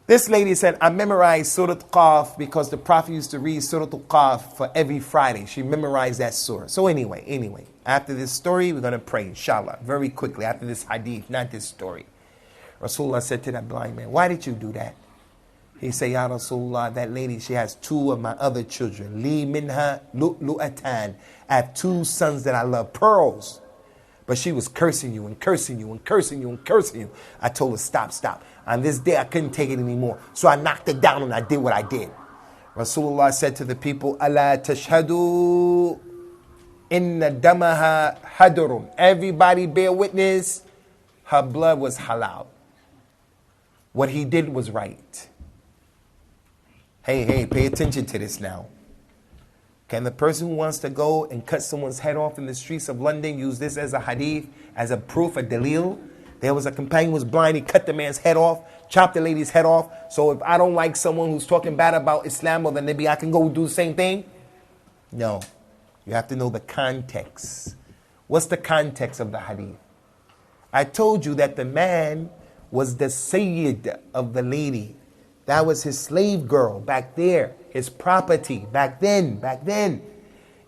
This lady said, I memorized Surah Qaf because the Prophet used to read Surah Qaf for every Friday. She memorized that surah. So anyway, after this story, we're going to pray, inshallah, very quickly, after this hadith, not this story. Rasulullah said to that blind man, why did you do that? He said, Ya Rasulullah, that lady, she has 2 of my other children. Li minha lu'lu'atan. I have 2 sons that I love, pearls. But she was cursing you and cursing you and cursing you and cursing you. I told her, stop. On this day, I couldn't take it anymore. So I knocked it down and I did what I did. Rasulullah said to the people, Ala tashhadu inna damaha hadurun. Everybody bear witness. Her blood was halal. What he did was right. Hey, pay attention to this now. Can the person who wants to go and cut someone's head off in the streets of London use this as a hadith, as a proof, a dalil? There was a companion who was blind. He cut the man's head off, chopped the lady's head off. So if I don't like someone who's talking bad about Islam or the Nabi, I can go do the same thing? No. You have to know the context. What's the context of the hadith? I told you that the man was the sayyid of the lady. That was his slave girl back there, his property back then.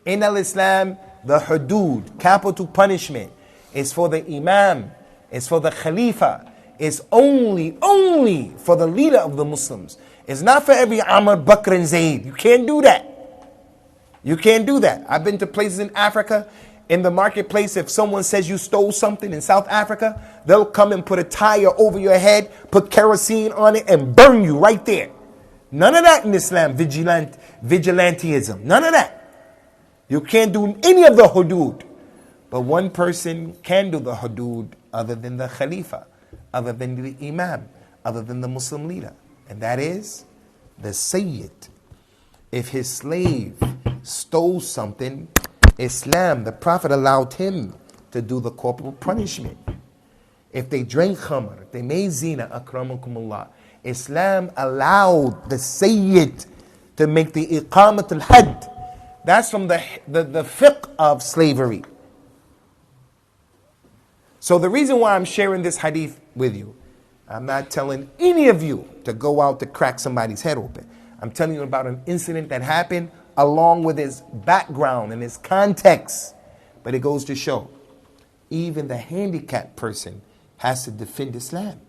In al-Islam, the hudud, capital punishment, is for the imam, it's for the khalifa, it's only for the leader of the Muslims. It's not for every Amr, Bakr and Zayd. You can't do that. You can't do that. I've been to places in Africa, in the marketplace, if someone says you stole something in South Africa, they'll come and put a tire over your head, put kerosene on it, and burn you right there. None of that in Islam, vigilantism. None of that. You can't do any of the hudud. But one person can do the hudud other than the khalifa, other than the imam, other than the Muslim leader. And that is the sayyid. If his slave stole something, Islam, the Prophet allowed him to do the corporal punishment. If they drank khamr, if they made zina, akramakumullah, Islam allowed the sayyid to make the iqamat al-had. That's from the fiqh of slavery. So the reason why I'm sharing this hadith with you, I'm not telling any of you to go out to crack somebody's head open. I'm telling you about an incident that happened along with his background and his context. But it goes to show, even the handicapped person has to defend Islam.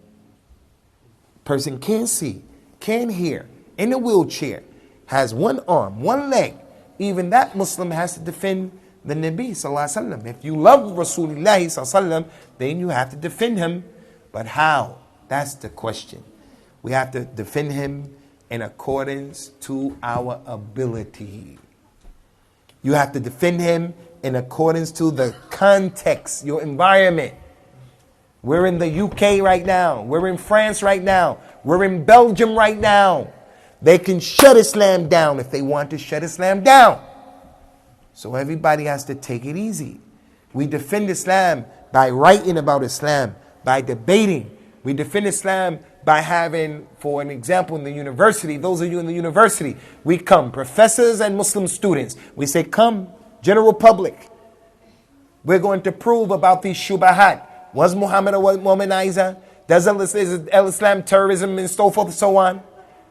Person can see, can hear, in a wheelchair, has one arm, one leg. Even that Muslim has to defend the Nabi sallallahu alaihi wasallam. If you love Rasulullah sallallahu alaihi wasallam, then you have to defend him. But how? That's the question. We have to defend him in accordance to our ability. You have to defend him in accordance to the context, your environment. We're in the UK right now. We're in France right now. We're in Belgium right now. They can shut Islam down if they want to shut Islam down. So everybody has to take it easy. We defend Islam by writing about Islam, by debating. We defend Islam by having, for an example, in the university, those of you in the university, we come, professors and Muslim students. We say, come, general public. We're going to prove about these shubahat. Was Muhammad a womanizer? Does Islam terrorism and so forth and so on?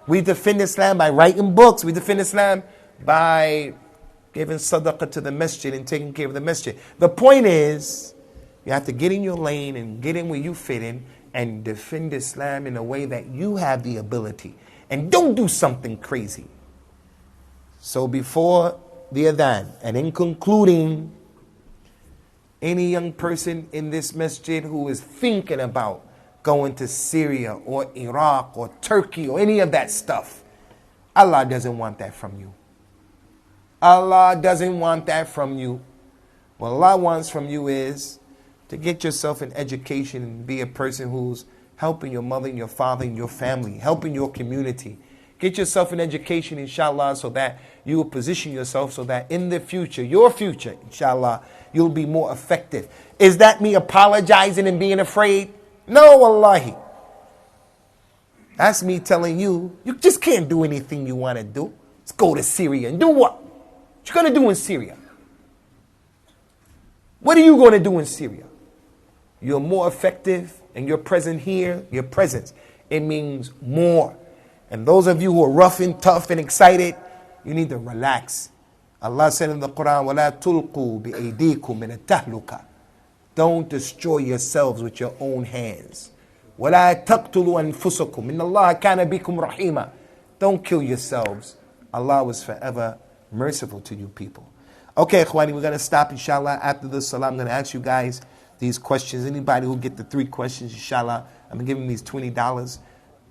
We defend Islam by writing books. We defend Islam by giving sadaqah to the masjid and taking care of the masjid. The point is, you have to get in your lane and get in where you fit in and defend Islam in a way that you have the ability. And don't do something crazy. So before the adhan, and in concluding, any young person in this masjid who is thinking about going to Syria or Iraq or Turkey or any of that stuff, Allah doesn't want that from you. Allah doesn't want that from you. What Allah wants from you is to get yourself an education and be a person who's helping your mother and your father and your family, helping your community. Get yourself an education, inshallah, so that you will position yourself so that in the future, your future, inshallah, you'll be more effective. Is that me apologizing and being afraid? No, wallahi. That's me telling you, you just can't do anything you want to do. Let's go to Syria and do what? What you going to do in Syria? What are you going to do in Syria? You're more effective and you're present here, your presence, it means more. And those of you who are rough and tough and excited, you need to relax. Allah said in the Quran, وَلَا تُلْقُوا بِأَيْدِيكُمْ مِنَ التَّهْلُكَةِ. Don't destroy yourselves with your own hands. وَلَا تَقْتُلُوا أَنفُسَكُمْ إِنَّ اللَّهَ كَانَ بِكُمْ رَحِيمًا. Don't kill yourselves. Allah was forever merciful to you people. Okay, Ikhwani, we're going to stop, inshallah. After the salah, I'm going to ask you guys these questions. Anybody who get the 3 questions, inshallah, I'm going to give them these $20,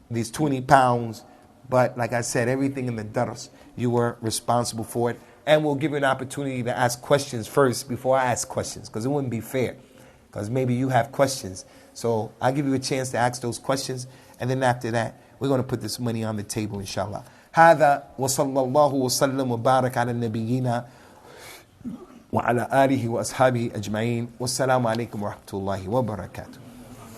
these 20 pounds. But like I said, everything in the dars, you were responsible for it. And we'll give you an opportunity to ask questions first before I ask questions, because it wouldn't be fair. Because maybe you have questions. So I'll give you a chance to ask those questions. And then after that, we're going to put this money on the table, inshallah. هذا وصلى الله وسلم وبارك على النبيين وعلى آله وأصحابه أجمعين والسلام عليكم ورحمة الله وبركاته.